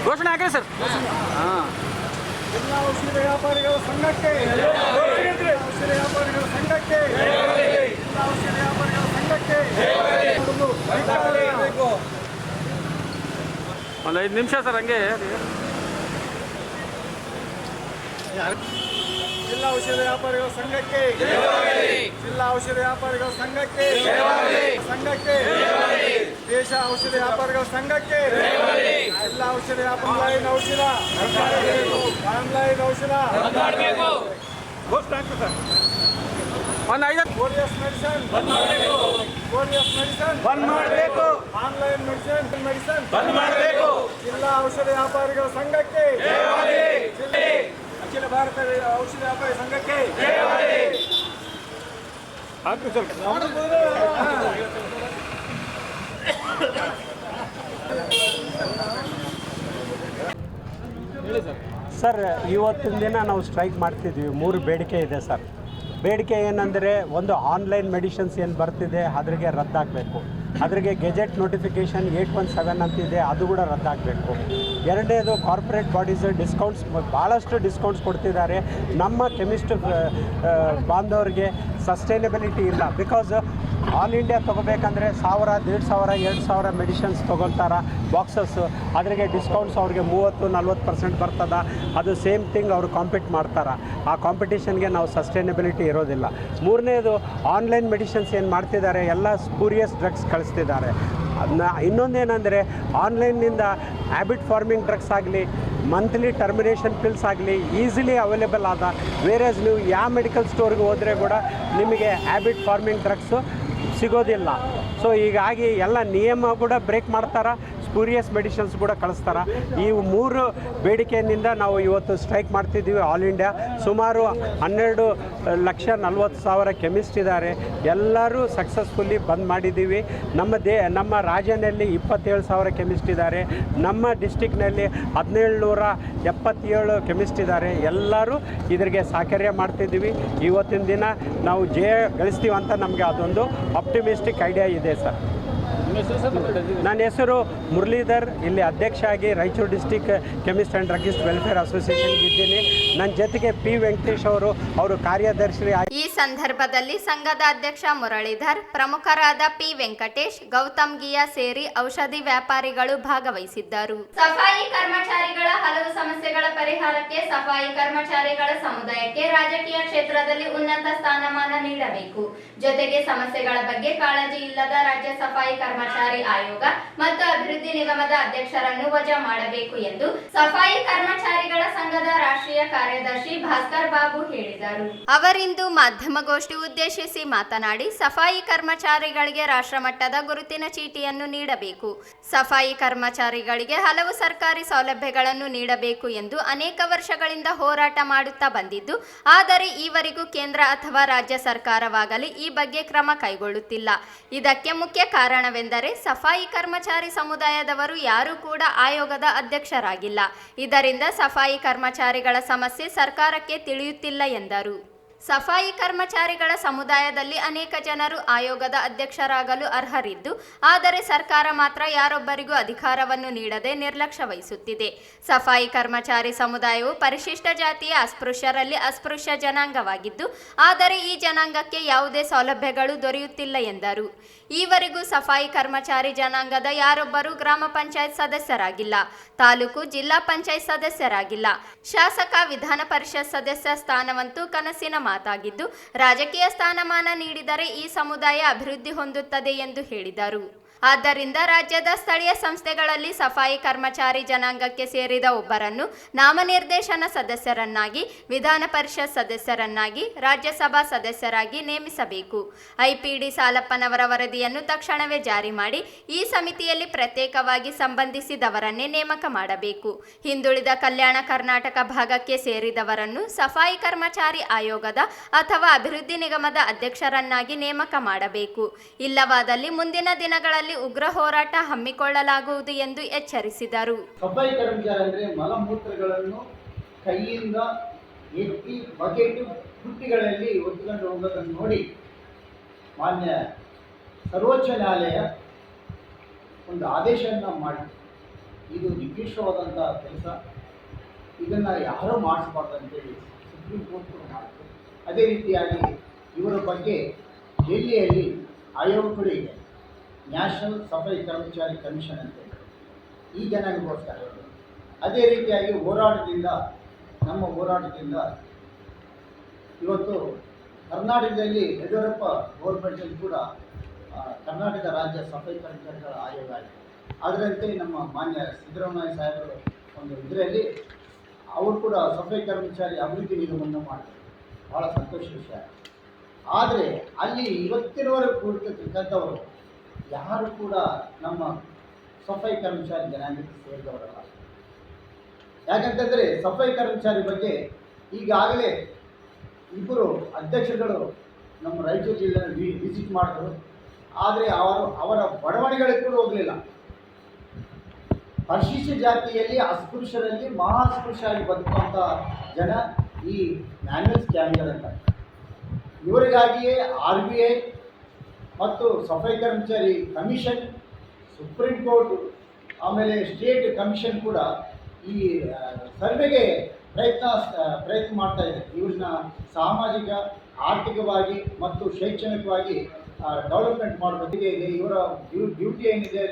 ಘೋಷಣೆ ಹಾಕಿ ಸರ್.
ಜಿಲ್ಲಾ ಔಷಧ ವ್ಯಾಪಾರಿಗಳ ಸಂಘಕ್ಕೆ, ಔಷಧ ವ್ಯಾಪಾರಿಗಳ ಸಂಘಕ್ಕೆ, ಜಿಲ್ಲಾ ಔಷಧ ವ್ಯಾಪಾರಿಗಳ ಸಂಘಕ್ಕೆ
ಒಂದು 5 ನಿಮಿಷ ಸರ್ ಹಂಗೆ.
ಜಿಲ್ಲಾ ಔಷಧ ವ್ಯಾಪಾರಿಗಳ ಸಂಘಕ್ಕೆ, ಜಿಲ್ಲಾ ಔಷಧ ವ್ಯಾಪಾರಿಗಳ ಸಂಘಕ್ಕೆ, ಸಂಘಕ್ಕೆ ದೇಶ ಔಷಧ ವ್ಯಾಪಾರಿಗಳ ಸಂಘಕ್ಕೆ, ಜಿಲ್ಲಾ ಔಷಧ ಆನ್ಲೈನ್ ಔಷಧ, ಆನ್ಲೈನ್ ಔಷಧ
ಒಂದು 5
ಕೋರಿಯಸ್ ಮೆಡಿಸಿನ್ ಕೋರಿಯಸ್ ಮೆಡಿಸಿನ್ ಬಂದ್ ಮಾಡಬೇಕು. ಆನ್ಲೈನ್ ಮೆಡಿಸಿನ್ ಬಂದ್ ಮಾಡಬೇಕು. ಜಿಲ್ಲಾ ಔಷಧ ವ್ಯಾಪಾರಿಗಳ ಸಂಘಕ್ಕೆ, ಅಖಿಲ ಭಾರತ ಔಷಧ ವ್ಯಾಪಾರಿ ಸಂಘಕ್ಕೆ ಹಾಕು ಸ್ವಲ್ಪ.
ಸರ್, ಇವತ್ತಿನ ದಿನ ನಾವು ಸ್ಟ್ರೈಕ್ ಮಾಡ್ತಿದ್ವಿ. 3 ಬೇಡಿಕೆ ಇದೆ ಸರ್. ಬೇಡಿಕೆ ಏನಂದರೆ, ಒಂದು ಆನ್ಲೈನ್ ಮೆಡಿಸಿನ್ಸ್ ಏನು ಬರ್ತಿದೆ ಅದ್ರಿಗೆ ರದ್ದಾಗಬೇಕು. ಅದ್ರಿಗೆ ಗೆಜೆಟ್ ನೋಟಿಫಿಕೇಷನ್ 817 ಅಂತಿದೆ, ಅದು ಕೂಡ ರದ್ದಾಗಬೇಕು. ಎರಡನೇದು, ಕಾರ್ಪೊರೇಟ್ ಬಾಡೀಸ್ ಡಿಸ್ಕೌಂಟ್ಸ್, ಭಾಳಷ್ಟು ಡಿಸ್ಕೌಂಟ್ಸ್ ಕೊಡ್ತಿದ್ದಾರೆ. ನಮ್ಮ ಕೆಮಿಸ್ಟ್ ಬಾಂಧವರಿಗೆ ಸಸ್ಟೈನಬಿಲಿಟಿ ಇಲ್ಲ. ಬಿಕಾಸ್ ಆಲ್ ಇಂಡಿಯಾ ತೊಗೋಬೇಕಂದ್ರೆ 1000, 1500, 2000 ಮೆಡಿಸಿನ್ಸ್ ತೊಗೊಳ್ತಾರೆ ಬಾಕ್ಸಸ್ಸು. ಅದ್ರಿಗೆ ಡಿಸ್ಕೌಂಟ್ಸ್ ಅವ್ರಿಗೆ 30-40% ಬರ್ತದೆ. ಅದು ಸೇಮ್ ಥಿಂಗ್ ಅವರು ಕಾಂಪೀಟ್ ಮಾಡ್ತಾರೆ. ಆ ಕಾಂಪಿಟೇಷನ್ಗೆ ನಾವು ಸಸ್ಟೈನಬಿಲಿಟಿ ಇರೋದಿಲ್ಲ. ಮೂರನೇದು, ಆನ್ಲೈನ್ ಮೆಡಿಸಿನ್ಸ್ ಏನು ಮಾಡ್ತಿದ್ದಾರೆ, ಎಲ್ಲ ಸ್ಪೂರಿಯಸ್ ಡ್ರಗ್ಸ್ ಕಳಿಸ್ತಿದ್ದಾರೆ. ಇನ್ನೊಂದೇನೆಂದರೆ, ಆನ್ಲೈನ್ನಿಂದ ಹ್ಯಾಬಿಟ್ ಫಾರ್ಮಿಂಗ್ ಡ್ರಗ್ಸ್ ಆಗಲಿ, ಮಂತ್ಲಿ ಟರ್ಮಿನೇಷನ್ ಪಿಲ್ಸ್ ಆಗಲಿ ಈಸಿಲಿ ಅವೈಲೇಬಲ್ ಆದ. ವೇರೇಸ್ ನೀವು ಯಾವ ಮೆಡಿಕಲ್ ಸ್ಟೋರ್ಗೆ ಹೋದರೆ ಕೂಡ ನಿಮಗೆ ಹ್ಯಾಬಿಟ್ ಫಾರ್ಮಿಂಗ್ ಡ್ರಗ್ಸು ಸಿಗೋದಿಲ್ಲ. ಸೊ ಹೀಗಾಗಿ ಎಲ್ಲ ನಿಯಮ ಕೂಡ ಬ್ರೇಕ್ ಮಾಡ್ತಾರೆ, ಸ್ಪೂರಿಯಸ್ ಮೆಡಿಸಿನ್ಸ್ ಕೂಡ ಕಳಿಸ್ತಾರೆ. ಈ 3 ಬೇಡಿಕೆಯಿಂದ ನಾವು ಇವತ್ತು ಸ್ಟ್ರೈಕ್ ಮಾಡ್ತಿದ್ದೀವಿ. ಆಲ್ ಇಂಡಿಯಾ ಸುಮಾರು 12,40,000 ಕೆಮಿಸ್ಟ್ ಇದ್ದಾರೆ. ಎಲ್ಲರೂ ಸಕ್ಸಸ್ಫುಲ್ಲಿ ಬಂದ್ ಮಾಡಿದ್ದೀವಿ. ನಮ್ಮ ರಾಜ್ಯದಲ್ಲಿ 27,000 ಕೆಮಿಸ್ಟ್ ಇದ್ದಾರೆ. ನಮ್ಮ ಡಿಸ್ಟಿಕ್ನಲ್ಲಿ 1777 ಕೆಮಿಸ್ಟ್ ಇದ್ದಾರೆ. ಎಲ್ಲರೂ ಇದರಿಗೆ ಸಹಕಾರ್ಯ ಮಾಡ್ತಿದ್ದೀವಿ. ಇವತ್ತಿನ ದಿನ ನಾವು ಜಯ ಗಳಿಸ್ತೀವಿ ಅಂತ ನಮಗೆ ಅದೊಂದು ಆಪ್ಟಿಮಿಸ್ಟಿಕ್ ಐಡಿಯಾ ಇದೆ ಸರ್. ನನ್ನ ಹೆಸರು ಮುರಳೀಧರ್, ಇಲ್ಲಿ ಅಧ್ಯಕ್ಷ ಆಗಿ Raichur district chemist and druggist welfare ಅಸೋಸಿಯೇಷನ್ಗೆ ಇದ್ದೀನಿ. ನನ್ನ ಜೊತೆಗೆ ಪಿ ವೆಂಕಟೇಶ್ ಅವರು ಕಾರ್ಯದರ್ಶಿ.
ಈ ಸಂದರ್ಭದಲ್ಲಿ ಸಂಘದ ಅಧ್ಯಕ್ಷ ಮುರಳೀಧರ್, ಪ್ರಮುಖರಾದ ಪಿ ವೆಂಕಟೇಶ್, ಗೌತಮ್ ಗಿಯಾ ಸೇರಿ ಔಷಧಿ ವ್ಯಾಪಾರಿಗಳು ಭಾಗವಹಿಸಿದ್ದರು. ಸಫಾಯಿ ಕರ್ಮಚಾರಿಗಳ ಹಲವು ಸಮಸ್ಯೆಗಳ ಪರಿಹಾರಕ್ಕೆ ಸಫಾಯಿ ಕರ್ಮಚಾರಿಗಳ ಸಮುದಾಯಕ್ಕೆ ರಾಜಕೀಯ ಕ್ಷೇತ್ರದಲ್ಲಿ ಉನ್ನತ ಸ್ಥಾನಮಾನ ನೀಡಬೇಕು. ಜೊತೆಗೆ ಸಮಸ್ಯೆಗಳ ಬಗ್ಗೆ ಕಾಳಜಿ ಇಲ್ಲದ ರಾಜ್ಯ ಸಫಾಯಿ ಕರ್ಮಚಾರಿ ಆಯೋಗ ಮತ್ತು ಅಭಿವೃದ್ಧಿ ನಿಗಮದ ಅಧ್ಯಕ್ಷರನ್ನು ವಜಾ ಮಾಡಬೇಕು ಎಂದು ಸಫಾಯಿ ಕರ್ಮಚಾರಿಗಳ ಸಂಘದ ರಾಷ್ಟ್ರೀಯ ಕಾರ್ಯದರ್ಶಿ ಭಾಸ್ಕರ್ ಬಾಬು ಹೇಳಿದರು. ಅವರಿಂದು ಮಾಧ್ಯಮಗೋಷ್ಠಿ ಉದ್ದೇಶಿಸಿ ಮಾತನಾಡಿ, ಸಫಾಯಿ ಕರ್ಮಚಾರಿಗಳಿಗೆ ರಾಷ್ಟ್ರಮಟ್ಟದ ಗುರುತಿನ ಚೀಟಿಯನ್ನು ನೀಡಬೇಕು. ಸಫಾಯಿ ಕರ್ಮಚಾರಿಗಳಿಗೆ ಹಲವು ಸರ್ಕಾರಿ ಸೌಲಭ್ಯಗಳನ್ನು ನೀಡಬೇಕು ಎಂದು ಅನೇಕ ವರ್ಷಗಳಿಂದ ಹೋರಾಟ ಮಾಡುತ್ತಾ ಬಂದಿದ್ದು, ಆದರೆ ಈವರೆಗೂ ಕೇಂದ್ರ ಅಥವಾ ರಾಜ್ಯ ಸರ್ಕಾರವಾಗಲಿ ಈ ಬಗ್ಗೆ ಕ್ರಮ ಕೈಗೊಳ್ಳುತ್ತಿಲ್ಲ. ಇದಕ್ಕೆ ಮುಖ್ಯ ಕಾರಣವೆಂದರೆ ಸಫಾಯಿ ಕರ್ಮಚಾರಿ ಸಮುದಾಯದವರು ಯಾರೂ ಕೂಡ ಆಯೋಗದ ಅಧ್ಯಕ್ಷರಾಗಿಲ್ಲ. ಇದರಿಂದ ಸಫಾಯಿ ಕರ್ಮಚಾರಿಗಳ ಸಮಸ್ಯೆ ಸರ್ಕಾರಕ್ಕೆ ತಿಳಿಯುತ್ತಿಲ್ಲ ಎಂದರು. ಸಫಾಯಿ ಕರ್ಮಚಾರಿಗಳ ಸಮುದಾಯದಲ್ಲಿ ಅನೇಕ ಜನರು ಆಯೋಗದ ಅಧ್ಯಕ್ಷರಾಗಲು ಅರ್ಹರಿದ್ದು, ಆದರೆ ಸರ್ಕಾರ ಮಾತ್ರ ಯಾರೊಬ್ಬರಿಗೂ ಅಧಿಕಾರವನ್ನು ನೀಡದೆ ನಿರ್ಲಕ್ಷ್ಯ ವಹಿಸುತ್ತಿದೆ. ಸಫಾಯಿ ಕರ್ಮಚಾರಿ ಸಮುದಾಯವು ಪರಿಶಿಷ್ಟ ಜಾತಿಯ ಅಸ್ಪೃಶ್ಯರಲ್ಲಿ ಅಸ್ಪೃಶ್ಯ ಜನಾಂಗವಾಗಿದ್ದು, ಆದರೆ ಈ ಜನಾಂಗಕ್ಕೆ ಯಾವುದೇ ಸೌಲಭ್ಯಗಳು ದೊರೆಯುತ್ತಿಲ್ಲ ಎಂದರು. ಈವರೆಗೂ ಸಫಾಯಿ ಕರ್ಮಚಾರಿ ಜನಾಂಗದ ಯಾರೊಬ್ಬರೂ ಗ್ರಾಮ ಪಂಚಾಯತ್ ಸದಸ್ಯರಾಗಿಲ್ಲ, ತಾಲೂಕು ಜಿಲ್ಲಾ ಪಂಚಾಯತ್ ಸದಸ್ಯರಾಗಿಲ್ಲ. ಶಾಸಕ ವಿಧಾನ ಪರಿಷತ್ ಸದಸ್ಯ ಸ್ಥಾನವಂತೂ ಕನಸಿನ ಮಾತಾಗಿದ್ದು, ರಾಜಕೀಯ ಸ್ಥಾನಮಾನ ನೀಡಿದರೆ ಈ ಸಮುದಾಯ ಅಭಿವೃದ್ಧಿ ಹೊಂದುತ್ತದೆ ಎಂದು ಹೇಳಿದರು. ಆದ್ದರಿಂದ ರಾಜ್ಯದ ಸ್ಥಳೀಯ ಸಂಸ್ಥೆಗಳಲ್ಲಿ ಸಫಾಯಿ ಕರ್ಮಚಾರಿ ಜನಾಂಗಕ್ಕೆ ಸೇರಿದ ಒಬ್ಬರನ್ನು ನಾಮನಿರ್ದೇಶನ ಸದಸ್ಯರನ್ನಾಗಿ, ವಿಧಾನ ಪರಿಷತ್ ಸದಸ್ಯರನ್ನಾಗಿ, ರಾಜ್ಯಸಭಾ ಸದಸ್ಯರಾಗಿ ನೇಮಿಸಬೇಕು. ಐಪಿಡಿ ಸಾಲಪ್ಪನವರ ವರದಿಯನ್ನು ತಕ್ಷಣವೇ ಜಾರಿ ಮಾಡಿ ಈ ಸಮಿತಿಯಲ್ಲಿ ಪ್ರತ್ಯೇಕವಾಗಿ ಸಂಬಂಧಿಸಿದವರನ್ನೇ ನೇಮಕ ಮಾಡಬೇಕು. ಹಿಂದುಳಿದ ಕಲ್ಯಾಣ ಕರ್ನಾಟಕ ಭಾಗಕ್ಕೆ ಸೇರಿದವರನ್ನು ಸಫಾಯಿ ಕರ್ಮಚಾರಿ ಆಯೋಗದ ಅಥವಾ ಅಭಿವೃದ್ಧಿ ನಿಗಮದ ಅಧ್ಯಕ್ಷರನ್ನಾಗಿ ನೇಮಕ ಮಾಡಬೇಕು. ಇಲ್ಲವಾದಲ್ಲಿ ಮುಂದಿನ ದಿನಗಳಲ್ಲಿ ಉಗ್ರ ಹೋರಾಟ ಹಮ್ಮಿಕೊಳ್ಳಲಾಗುವುದು ಎಂದು ಎಚ್ಚರಿಸಿದರು.
ಸಫಾಯಿ ಕರ್ಮಚಾರಿ ಅಂದ್ರೆ ಮಲಮೂತ್ರಗಳನ್ನು ಕೈಯಿಂದ ಎತ್ತಿ ಬಕೆಟ್ ಬುಟ್ಟಿಗಳಲ್ಲಿ ಒತ್ತುಕೊಂಡು ಹೋಗೋದನ್ನು ನೋಡಿ ಮಾನ್ಯ ಸರ್ವೋಚ್ಚ ನ್ಯಾಯಾಲಯ ಒಂದು ಆದೇಶವನ್ನು ಮಾಡಿ, ಇದು ನಿಕೃಷ್ಟವಾದಂಥ ಕೆಲಸ, ಇದನ್ನು ಯಾರೂ ಮಾಡಿಸ್ಬಾರ್ದು ಅಂತೇಳಿ ಸುಪ್ರೀಂ ಕೋರ್ಟ್ ಮಾಡಿತು. ಅದೇ ರೀತಿಯಾಗಿ ಇವರ ಬಗ್ಗೆ ಡೆಲ್ಲಿಯಲ್ಲಿ ಆಯೋಗ ಕೂಡ ಇದೆ, ನ್ಯಾಷನಲ್ ಸಫಾಯಿ ಕರ್ಮಚಾರಿ ಕಮಿಷನ್ ಅಂತೇಳಿ, ಈ ಜನಾಂಗಗೋಸ್ಕರ. ಅದೇ ರೀತಿಯಾಗಿ ನಮ್ಮ ಹೋರಾಟದಿಂದ ಇವತ್ತು ಕರ್ನಾಟಕದಲ್ಲಿ ಯಡಿಯೂರಪ್ಪ ಗೌರ್ಮೆಂಟಲ್ಲಿ ಕೂಡ ಕರ್ನಾಟಕ ರಾಜ್ಯ ಸಫಾಯಿ ಕರ್ಮಚಾರಿಗಳ ಆಯೋಗ ಆಗಿದೆ. ಅದರಂತೆ ನಮ್ಮ ಮಾನ್ಯ ಸಿದ್ದರಾಮಯ್ಯ ಸಾಹೇಬರು ಒಂದು ಇದರಲ್ಲಿ ಅವರು ಕೂಡ ಸಫಾಯಿ ಕರ್ಮಚಾರಿ ಅಭಿವೃದ್ಧಿ ನಿಗಮವನ್ನು ಮಾಡ್ತಾರೆ, ಭಾಳ ಸಂತೋಷ ವಿಷಯ. ಆದರೆ ಅಲ್ಲಿ ಇವತ್ತಿನವರೆಗೂ ಕೂಡಿರ್ತಕ್ಕಂಥವರು ಯಾರು ಕೂಡ ನಮ್ಮ ಸಫಾಯಿ ಕರ್ಮಚಾರಿ ಜನಾಂಗಕ್ಕೆ ಸೇರಿದವರಲ್ಲ. ಯಾಕಂತಂದರೆ ಸಫಾಯಿ ಕರ್ಮಚಾರಿ ಬಗ್ಗೆ ಈಗಾಗಲೇ ಇಬ್ಬರು ಅಧ್ಯಕ್ಷರುಗಳು ನಮ್ಮ ರಾಯಚೂರು ಜಿಲ್ಲೆಯಲ್ಲಿ ವಿಸಿಟ್ ಮಾಡಿದ್ರು, ಆದರೆ ಅವರ ಬಡವಣೆಗಳಿಗೆ ಕೂಡ ಹೋಗಲಿಲ್ಲ. ಪರಿಶಿಷ್ಟ ಜಾತಿಯಲ್ಲಿ ಅಸ್ಪೃಶ್ಯರಲ್ಲಿ ಮಹಾ ಅಸ್ಪೃಶ್ಯರಾಗಿ ಬದುಕುವಂಥ ಜನ ಈ ಮ್ಯಾನ್ಯಲ್ ಸ್ಕ್ಯಾಮ್ಗಳಂತ. ಇವರಿಗಾಗಿಯೇ RBI ಮತ್ತು ಸಫಾಯಿ ಕರ್ಮಚಾರಿ ಕಮಿಷನ್, ಸುಪ್ರೀಂ ಕೋರ್ಟ್, ಆಮೇಲೆ ಸ್ಟೇಟ್ ಕಮಿಷನ್ ಕೂಡ ಈ ಸರ್ವೆಗೆ ಪ್ರಯತ್ನ ಮಾಡ್ತಾ ಇದೆ. ಇವ್ರನ್ನ ಸಾಮಾಜಿಕ, ಆರ್ಥಿಕವಾಗಿ ಮತ್ತು ಶೈಕ್ಷಣಿಕವಾಗಿ ಡೆವಲಪ್ಮೆಂಟ್ ಮಾಡೋದಕ್ಕೆ ಇದೆ. ಇವರ ಡ್ಯೂಟಿ ಏನಿದೆ,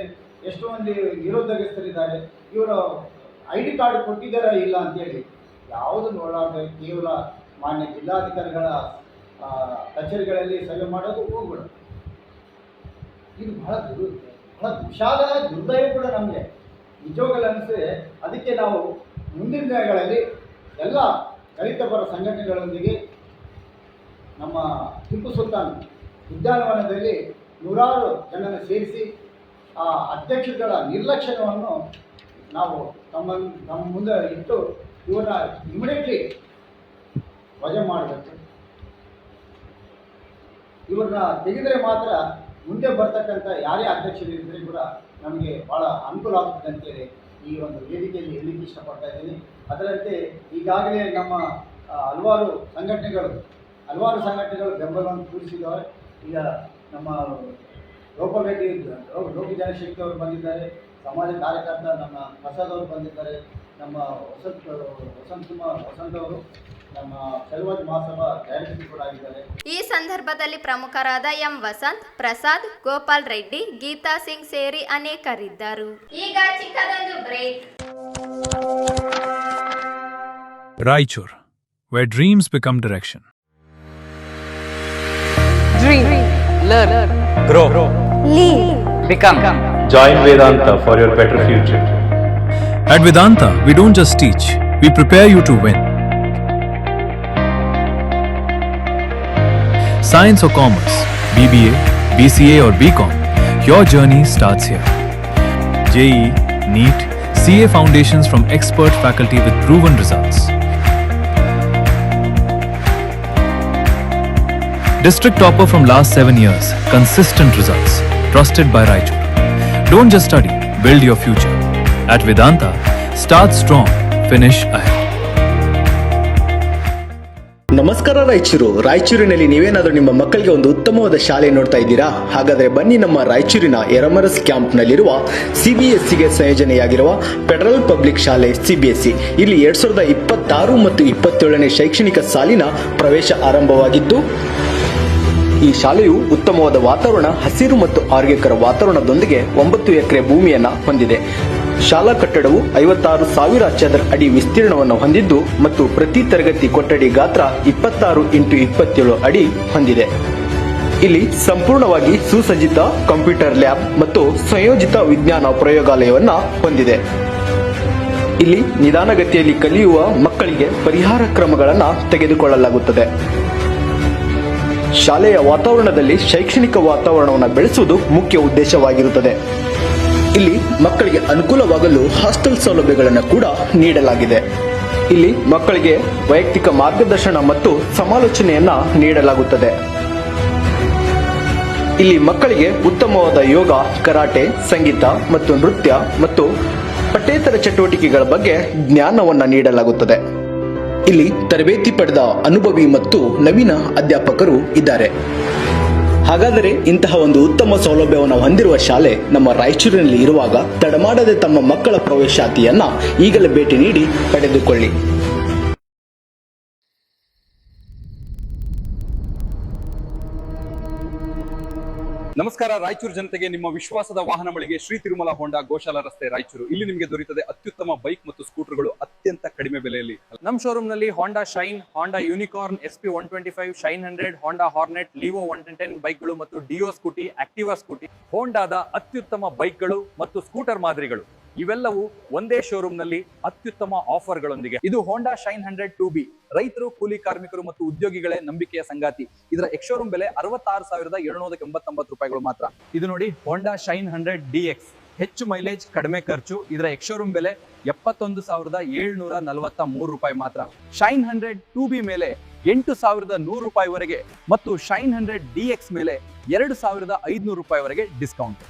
ಎಷ್ಟೋ ಮಂದಿ ನಿರುದ್ಯೋಗಸ್ಥರಿದ್ದಾರೆ, ಇವರ ID ಕಾರ್ಡ್ ಕೊಟ್ಟಿದ್ದಾರಾ ಇಲ್ಲ ಅಂತೇಳಿ ಯಾವುದು ನೋಡಾದ್ರೆ ಕೇವಲ ಮಾನ್ಯ ಜಿಲ್ಲಾಧಿಕಾರಿಗಳ ಕಚೇರಿಗಳಲ್ಲಿ ಸಭೆ ಮಾಡೋದು ಹೋಗ್ಬಿಡೋದು. ಇದು ಬಹಳ ವಿಶಾಲ ದುರ್ದೈವ ಕೂಡ ನಮಗೆ ನಿಜವಾಗಲೂ ಅನಿಸಿದೆ. ಅದಕ್ಕೆ ನಾವು ಮುಂದಿನ ದಿನಗಳಲ್ಲಿ ಎಲ್ಲ ದಲಿತ ಪರ ಸಂಘಟನೆಗಳೊಂದಿಗೆ ನಮ್ಮ ಟಿಪ್ಪು ಸುಲ್ತಾನ್ ಉದ್ಯಾನವನದಲ್ಲಿ 100 ಜನರನ್ನು ಸೇರಿಸಿ ಆ ಅಧ್ಯಕ್ಷರುಗಳ ನಿರ್ಲಕ್ಷ್ಯವನ್ನು ನಾವು ನಮ್ಮ ಮುಂದೆ ಇಟ್ಟು ಇವರನ್ನ ಇಮಿಡಿಯೇಟ್ಲಿ ವಜಾ ಮಾಡಬೇಕು. ಇವ್ರನ್ನ ತೆಗೆದರೆ ಮಾತ್ರ ಮುಂದೆ ಬರ್ತಕ್ಕಂಥ ಯಾರೇ ಅಧ್ಯಕ್ಷರಿದ್ದರೆ ಕೂಡ ನಮಗೆ ಭಾಳ ಅನುಕೂಲ ಆಗ್ತದೆ ಅಂತೇಳಿ ಈ ಒಂದು ವೇದಿಕೆಯಲ್ಲಿ ಹೇಳಲಿಕ್ಕೆ ಇಷ್ಟಪಡ್ತಾ ಇದ್ದೀನಿ. ಅದರಂತೆ ಈಗಾಗಲೇ ನಮ್ಮ ಹಲವಾರು ಸಂಘಟನೆಗಳು ಬೆಂಬಲವನ್ನು ಕೂಡಿಸಿದ್ದಾರೆ. ಈಗ ನಮ್ಮ ಲೋಕಿ ಜನಶಕ್ತಿ ಅವರು ಬಂದಿದ್ದಾರೆ, ಸಮಾಜ ಕಾರ್ಯಕರ್ತ ನಮ್ಮ ಪ್ರಸಾದ್ ಅವರು ಬಂದಿದ್ದಾರೆ, ನಮ್ಮ ವಸಂತ್ ಅವರು ನಮ್ಮ ಚಲುವಾದಿ ಮಹಾಸಭಾ ಡೈರೆಕ್ಟರ್ ಕೂಡ ಆಗಿದ್ದಾರೆ.
ಈ ಸಂದರ್ಭದಲ್ಲಿ ಪ್ರಮುಖರಾದ ಎಂ ವಸಂತ್, ಪ್ರಸಾದ್, ಗೋಪಾಲ್ ರೆಡ್ಡಿ, ಗೀತಾ ಸಿಂಗ್ ಸೇರಿ ಅನೇಕರಿದ್ದರು. ಈಗ ಚಿಕ್ಕದೊಂದು break.
Raichur, where dreams become direction.
Dream, learn,
grow,
lead,
become.
Join Vedanta for your better future.
At Vedanta, we don't just teach, we prepare you to win. Science or commerce, BBA, BCA or BCom, your journey starts here. JEE, NEET, CA foundations from expert faculty with proven results. District topper from last 7 years, consistent results, trusted by Raichur. Don't just study, build your future. At Vedanta, start strong, finish ahead.
ನಮಸ್ಕಾರ ರಾಯಚೂರಿನಲ್ಲಿ ನೀವೇನಾದರೂ ನಿಮ್ಮ ಮಕ್ಕಳಿಗೆ ಒಂದು ಉತ್ತಮವಾದ ಶಾಲೆ ನೋಡ್ತಾ ಇದ್ದೀರಾ? ಹಾಗಾದರೆ ಬನ್ನಿ ನಮ್ಮ ರಾಯಚೂರಿನ ಎರಮರಸ್ ಕ್ಯಾಂಪ್ನಲ್ಲಿರುವ CBSEಗೆ ಸಂಯೋಜನೆಯಾಗಿರುವ ಫೆಡರಲ್ ಪಬ್ಲಿಕ್ ಶಾಲೆ CBSE. ಇಲ್ಲಿ 2026 ಮತ್ತು 27ನೇ ಶೈಕ್ಷಣಿಕ ಸಾಲಿನ ಪ್ರವೇಶ ಆರಂಭವಾಗಿದ್ದು, ಈ ಶಾಲೆಯು ಉತ್ತಮವಾದ ವಾತಾವರಣ, ಹಸಿರು ಮತ್ತು ಆರೋಗ್ಯಕರ ವಾತಾವರಣದೊಂದಿಗೆ 9 ಎಕರೆ ಭೂಮಿಯನ್ನು ಹೊಂದಿದೆ. ಶಾಲಾ ಕಟ್ಟಡವು 56,000 ಚದರ ಅಡಿ ವಿಸ್ತೀರ್ಣವನ್ನು ಹೊಂದಿದ್ದು ಮತ್ತು ಪ್ರತಿ ತರಗತಿ ಕೊಠಡಿ ಗಾತ್ರ 26x27 ಅಡಿ ಹೊಂದಿದೆ. ಇಲ್ಲಿ ಸಂಪೂರ್ಣವಾಗಿ ಸುಸಜ್ಜಿತ ಕಂಪ್ಯೂಟರ್ ಲ್ಯಾಬ್ ಮತ್ತು ಸಂಯೋಜಿತ ವಿಜ್ಞಾನ ಪ್ರಯೋಗಾಲಯವನ್ನು ಹೊಂದಿದೆ. ಇಲ್ಲಿ ನಿಧಾನಗತಿಯಲ್ಲಿ ಕಲಿಯುವ ಮಕ್ಕಳಿಗೆ ಪರಿಹಾರ ಕ್ರಮಗಳನ್ನು ತೆಗೆದುಕೊಳ್ಳಲಾಗುತ್ತದೆ. ಶಾಲೆಯ ವಾತಾವರಣದಲ್ಲಿ ಶೈಕ್ಷಣಿಕ ವಾತಾವರಣವನ್ನು ಬೆಳೆಸುವುದು ಮುಖ್ಯ ಉದ್ದೇಶವಾಗಿರುತ್ತದೆ. ಇಲ್ಲಿ ಮಕ್ಕಳಿಗೆ ಅನುಕೂಲವಾಗಲು ಹಾಸ್ಟೆಲ್ ಸೌಲಭ್ಯಗಳನ್ನು ಕೂಡ ನೀಡಲಾಗಿದೆ. ಇಲ್ಲಿ ಮಕ್ಕಳಿಗೆ ವೈಯಕ್ತಿಕ ಮಾರ್ಗದರ್ಶನ ಮತ್ತು ಸಮಾಲೋಚನೆಯನ್ನ ನೀಡಲಾಗುತ್ತದೆ. ಇಲ್ಲಿ ಮಕ್ಕಳಿಗೆ ಉತ್ತಮವಾದ ಯೋಗ, ಕರಾಟೆ, ಸಂಗೀತ ಮತ್ತು ನೃತ್ಯ ಮತ್ತು ಪಠ್ಯೇತರ ಚಟುವಟಿಕೆಗಳ ಬಗ್ಗೆ ಜ್ಞಾನವನ್ನ ನೀಡಲಾಗುತ್ತದೆ. ಇಲ್ಲಿ ತರಬೇತಿ ಪಡೆದ ಅನುಭವಿ ಮತ್ತು ನವೀನ ಅಧ್ಯಾಪಕರು ಇದ್ದಾರೆ. ಹಾಗಾದರೆ ಇಂತಹ ಒಂದು ಉತ್ತಮ ಸೌಲಭ್ಯವನ್ನು ಹೊಂದಿರುವ ಶಾಲೆ ನಮ್ಮ ರಾಯಚೂರಿನಲ್ಲಿ ಇರುವಾಗ ತಡಮಾಡದೆ ತಮ್ಮ ಮಕ್ಕಳ ಪ್ರವೇಶಾತಿಯನ್ನ ಈಗಲೇ ಭೇಟಿ ನೀಡಿ ಪಡೆದುಕೊಳ್ಳಿ.
ನಮಸ್ಕಾರ ರಾಯಚೂರು ಜನತೆಗೆ ನಿಮ್ಮ ವಿಶ್ವಾಸದ ವಾಹನ ಮಳಿಗೆ ಶ್ರೀ ತಿರುಮಲ ಹೋಂಡಾ ಗೋಶಾಲ ರಸ್ತೆ ರಾಯಚೂರು. ಇಲ್ಲಿ ನಿಮಗೆ ದೊರೆಯುತ್ತದೆ ಅತ್ಯುತ್ತಮ ಬೈಕ್ ಮತ್ತು ಸ್ಕೂಟರ್ಗಳು ಅತ್ಯಂತ ಕಡಿಮೆ ಬೆಲೆಯಲ್ಲಿ.
ನಮ್ಮ ಶೋರೂಮ್ ನಲ್ಲಿ ಹೋಂಡಾ ಶೈನ್, ಹೋಂಡಾ ಯೂನಿಕಾರ್ನ್, SP 125, ಶೈನ್ 100, ಹೋಂಡಾ ಹಾರ್ನೆಟ್, ಲಿವೋ 110 ಬೈಕ್ಗಳು ಮತ್ತು ಡಿಯೋ ಸ್ಕೂಟಿ, ಆಕ್ಟಿವಾ ಸ್ಕೂಟಿ, ಹೋಂಡಾದ ಅತ್ಯುತ್ತಮ ಬೈಕ್ಗಳು ಮತ್ತು ಸ್ಕೂಟರ್ ಮಾದರಿಗಳು ಇವೆಲ್ಲವೂ ಒಂದೇ ಶೋರೂಮ್ ನಲ್ಲಿ ಅತ್ಯುತ್ತಮ ಆಫರ್ಗಳೊಂದಿಗೆ. ಇದು ಹೋಂಡಾ ಶೈನ್ 100 2B. ರೈತರು, ಕೂಲಿ ಕಾರ್ಮಿಕರು ಮತ್ತು ಉದ್ಯೋಗಿಗಳೇ ನಂಬಿಕೆಯ ಸಂಗಾತಿ. ಇದರ ಎಕ್ಸ್-ಶೋರೂಮ್ ಬೆಲೆ 66,789 ರೂಪಾಯಿಗಳು ಮಾತ್ರ. ಇದು ನೋಡಿ ಹೋಂಡಾ ಶೈನ್ 100 DX. ಹೆಚ್ಚು ಮೈಲೇಜ್, ಕಡಿಮೆ ಖರ್ಚು. ಇದರ ಎಕ್ಸ್-ಶೋರೂಮ್ ಬೆಲೆ 71,743 ರೂಪಾಯಿ ಮಾತ್ರ. ಶೈನ್ 100 2B ಮೇಲೆ 8,100 ರೂಪಾಯಿವರೆಗೆ ಮತ್ತು ಶೈನ್ 100 DX ಮೇಲೆ 2,500 ರೂಪಾಯಿವರೆಗೆ ಡಿಸ್ಕೌಂಟ್.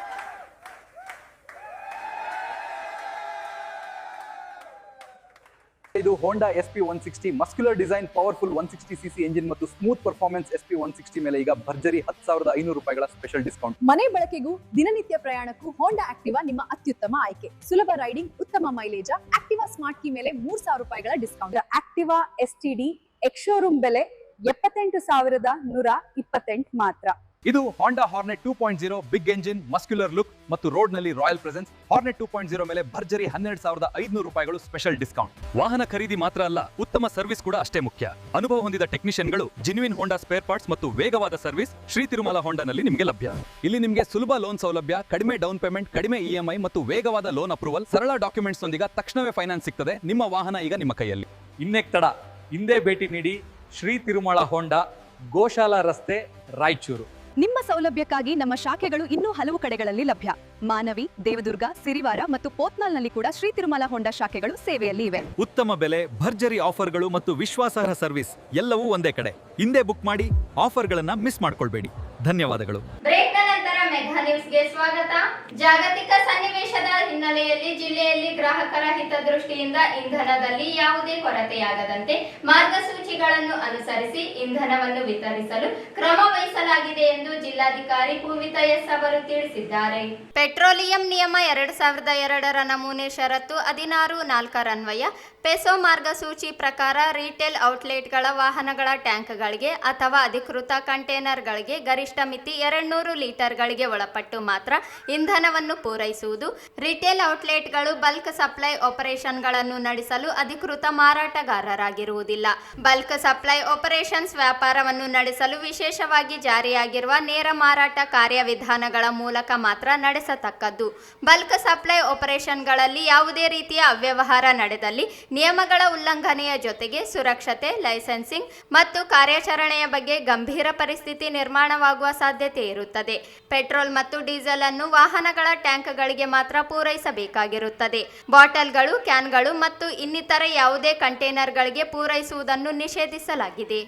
ಇದು ಹೋಂಡಾ SP 160 muscular design, powerful 160cc engine ಮತ್ತು ಸ್ಮೂತ್ ಪರ್ಫಾರ್ಮೆನ್ಸ್ SP 160 ಮೇಲೆ ಈಗ ಭರ್ಜರಿ 10,500 ರೂಪಾಯಿಗಳ ಸ್ಪೆಷಲ್ ಡಿಸ್ಕೌಂಟ್.
ಮನೆ ಬಳಕೆಗೂ ದಿನನಿತ್ಯ ಪ್ರಯಾಣಕ್ಕೂ ಹೋಂಡಾ ಆಕ್ಟಿವಾ ನಿಮ್ಮ ಅತ್ಯುತ್ತಮ ಆಯ್ಕೆ. ಸುಲಭ ರೈಡಿಂಗ್, ಉತ್ತಮ ಮೈಲೇಜ್. ಆಕ್ಟಿವಾ ಸ್ಮಾರ್ಟ್ ಕೀ ಮೇಲೆ 3,000 ರೂಪಾಯಿಗಳ ಡಿಸ್ಕೌಂಟ್. ಆಕ್ಟಿವಾ STD ಎಕ್ಸ್-ಶೋರೂಮ್ ಬೆಲೆ 78,128 ಮಾತ್ರ.
ಇದು Honda Hornet 2.0 big engine, muscular look ಮತ್ತು ರೋಡ್ ನಲ್ಲಿ ರಾಯಲ್ ಪ್ರೆಸೆನ್ಸ್. ಹಾರ್ನೆಟ್ 2.0 ಮೇಲೆ ಭರ್ಜರಿ 12,500 ರೂಪಾಯಿಗಳು ಸ್ಪೆಷಲ್ ಡಿಸ್ಕೌಂಟ್. ವಾಹನ ಖರೀದಿ ಮಾತ್ರ ಅಲ್ಲ, ಉತ್ತಮ ಸರ್ವಿಸ್ ಕೂಡ ಅಷ್ಟೇ ಮುಖ್ಯ. ಅನುಭವ ಹೊಂದಿದ ಟೆಕ್ನಿಷಿಯನ್ಗಳು, ಜೆನ್ಯುಯಿನ್ ಹೋಂಡಾ ಸ್ಪೇರ್ ಪಾರ್ಟ್ಸ್ ಮತ್ತು ವೇಗವಾದ ಸರ್ವಿಸ್ ಶ್ರೀ ತಿರುಮಲ ಹೋಂಡಾನಲ್ಲಿ ನಿಮಗೆ ಲಭ್ಯ. ಇಲ್ಲಿ ನಿಮಗೆ ಸುಲಭ ಲೋನ್ ಸೌಲಭ್ಯ, ಕಡಿಮೆ ಡೌನ್ ಪೇಮೆಂಟ್, ಕಡಿಮೆ EMI ಮತ್ತು ವೇಗವಾದ ಲೋನ್ ಅಪ್ರೂವಲ್, ಸರಳ ಡಾಕ್ಯುಮೆಂಟ್ಸ್ ನೊಂದಿಗೆ ತಕ್ಷಣವೇ ಫೈನಾನ್ಸ್ ಸಿಗ್ತದೆ. ನಿಮ್ಮ ವಾಹನ ಈಗ ನಿಮ್ಮ ಕೈಯಲ್ಲಿ. ಇನ್ನೇಕ್ ತಡ, ಹಿಂದೆ ಭೇಟಿ ನೀಡಿ ಶ್ರೀ ತಿರುಮಲ ಹೋಂಡಾ, ಗೋಶಾಲಾ ರಸ್ತೆ, ರಾಯಚೂರು.
ನಿಮ್ಮ ಸೌಲಭ್ಯಕ್ಕಾಗಿ ನಮ್ಮ ಶಾಖೆಗಳು ಇನ್ನೂ ಹಲವು ಕಡೆಗಳಲ್ಲಿ ಲಭ್ಯ. ಮಾನವಿ, ದೇವದುರ್ಗ, ಸಿರಿವಾರ ಮತ್ತು ಪೋತ್ನಾಲ್ನಲ್ಲಿ ಕೂಡ ಶ್ರೀ ತಿರುಮಲ ಹೋಂಡಾ ಶಾಖೆಗಳು ಸೇವೆಯಲ್ಲಿ ಇವೆ.
ಉತ್ತಮ ಬೆಲೆ, ಭರ್ಜರಿ ಆಫರ್ಗಳು ಮತ್ತು ವಿಶ್ವಾಸಾರ್ಹ ಸರ್ವಿಸ್ ಎಲ್ಲವೂ ಒಂದೇ ಕಡೆ. ಹಿಂದೆ ಬುಕ್ ಮಾಡಿ, ಆಫರ್ಗಳನ್ನ ಮಿಸ್ ಮಾಡ್ಕೊಳ್ಬೇಡಿ. ಧನ್ಯವಾದಗಳು.
ಬ್ರೇಕ್ನ ನಂತರ ಮೆಗಾ ನ್ಯೂಸ್ಗೆ ಸ್ವಾಗತ. ಜಾಗತಿಕ ಸನ್ನಿವೇಶದ ಹಿನ್ನೆಲೆಯಲ್ಲಿ ಜಿಲ್ಲೆಯಲ್ಲಿ ಗ್ರಾಹಕರ ಹಿತದೃಷ್ಟಿಯಿಂದ ಇಂಧನದಲ್ಲಿ ಯಾವುದೇ ಕೊರತೆಯಾಗದಂತೆ ಮಾರ್ಗಸೂಚಿಗಳನ್ನು ಅನುಸರಿಸಿ ಇಂಧನವನ್ನು ವಿತರಿಸಲು ಕ್ರಮ ವಹಿಸಲಾಗಿದೆ ಎಂದು ಜಿಲ್ಲಾಧಿಕಾರಿ ಪೂವಿತ ಎಸ್ ಅವರು ತಿಳಿಸಿದ್ದಾರೆ. ಪೆಟ್ರೋಲಿಯಂ ನಿಯಮ 2002ರ ನಮೂನೆ ಷರತ್ತು 16(4) ಅನ್ವಯ ಪೆಸೋ ಮಾರ್ಗಸೂಚಿ ಪ್ರಕಾರ ರಿಟೇಲ್ ಔಟ್ಲೆಟ್ಗಳ ವಾಹನಗಳ ಟ್ಯಾಂಕ್ಗಳಿಗೆ ಅಥವಾ ಅಧಿಕೃತ ಕಂಟೈನರ್ಗಳಿಗೆ ಗರಿಷ್ಠ ಮಿತಿ 200 ಲೀಟರ್ಗಳಿಗೆ ಒಳಪಟ್ಟು ಮಾತ್ರ ಇಂಧನವನ್ನು ಪೂರೈಸುವುದು. ರಿಟೇಲ್ ಔಟ್ಲೆಟ್ಗಳು ಬಲ್ಕ್ ಸಪ್ಲೈ ಆಪರೇಷನ್ಗಳನ್ನು ನಡೆಸಲು ಅಧಿಕೃತ ಮಾರಾಟಗಾರರಾಗಿರುವುದಿಲ್ಲ. ಬಲ್ಕ್ ಸಪ್ಲೈ ಆಪರೇಷನ್ಸ್ ವ್ಯಾಪಾರವನ್ನು ನಡೆಸಲು ವಿಶೇಷವಾಗಿ ಜಾರಿಯಾಗಿರುವ ನೇರ ಮಾರಾಟ ಕಾರ್ಯವಿಧಾನಗಳ ಮೂಲಕ ಮಾತ್ರ ನಡೆಸತಕ್ಕದ್ದು. ಬಲ್ಕ್ ಸಪ್ಲೈ ಆಪರೇಷನ್ಗಳಲ್ಲಿ ಯಾವುದೇ ರೀತಿಯ ಅವ್ಯವಹಾರ ನಡೆದಲ್ಲಿ ನಿಯಮಗಳ ಉಲ್ಲಂಘನೆಯ ಜೊತೆಗೆ ಸುರಕ್ಷತೆ, ಲೈಸೆನ್ಸಿಂಗ್ ಮತ್ತು ಕಾರ್ಯಾಚರಣೆಯ ಬಗ್ಗೆ ಗಂಭೀರ ಪರಿಸ್ಥಿತಿ ನಿರ್ಮಾಣವಾಗುವ ಸಾಧ್ಯತೆ ಇರುತ್ತದೆ. ಪೆಟ್ರೋಲ್ ಮತ್ತು ಡೀಸೆಲ್ ಅನ್ನು ವಾಹನಗಳ ಟ್ಯಾಂಕ್ಗಳಿಗೆ ಮಾತ್ರ ಪೂರೈಸಬೇಕಾಗಿರುತ್ತದೆ. ಬಾಟಲ್ಗಳು, ಕ್ಯಾನ್ಗಳು ಮತ್ತು ಇನ್ನಿತರ ಯಾವುದೇ ಕಂಟೈನರ್ಗಳಿಗೆ ಪೂರೈಸುವುದನ್ನು ನಿಷೇಧಿಸಲಾಗಿದೆ.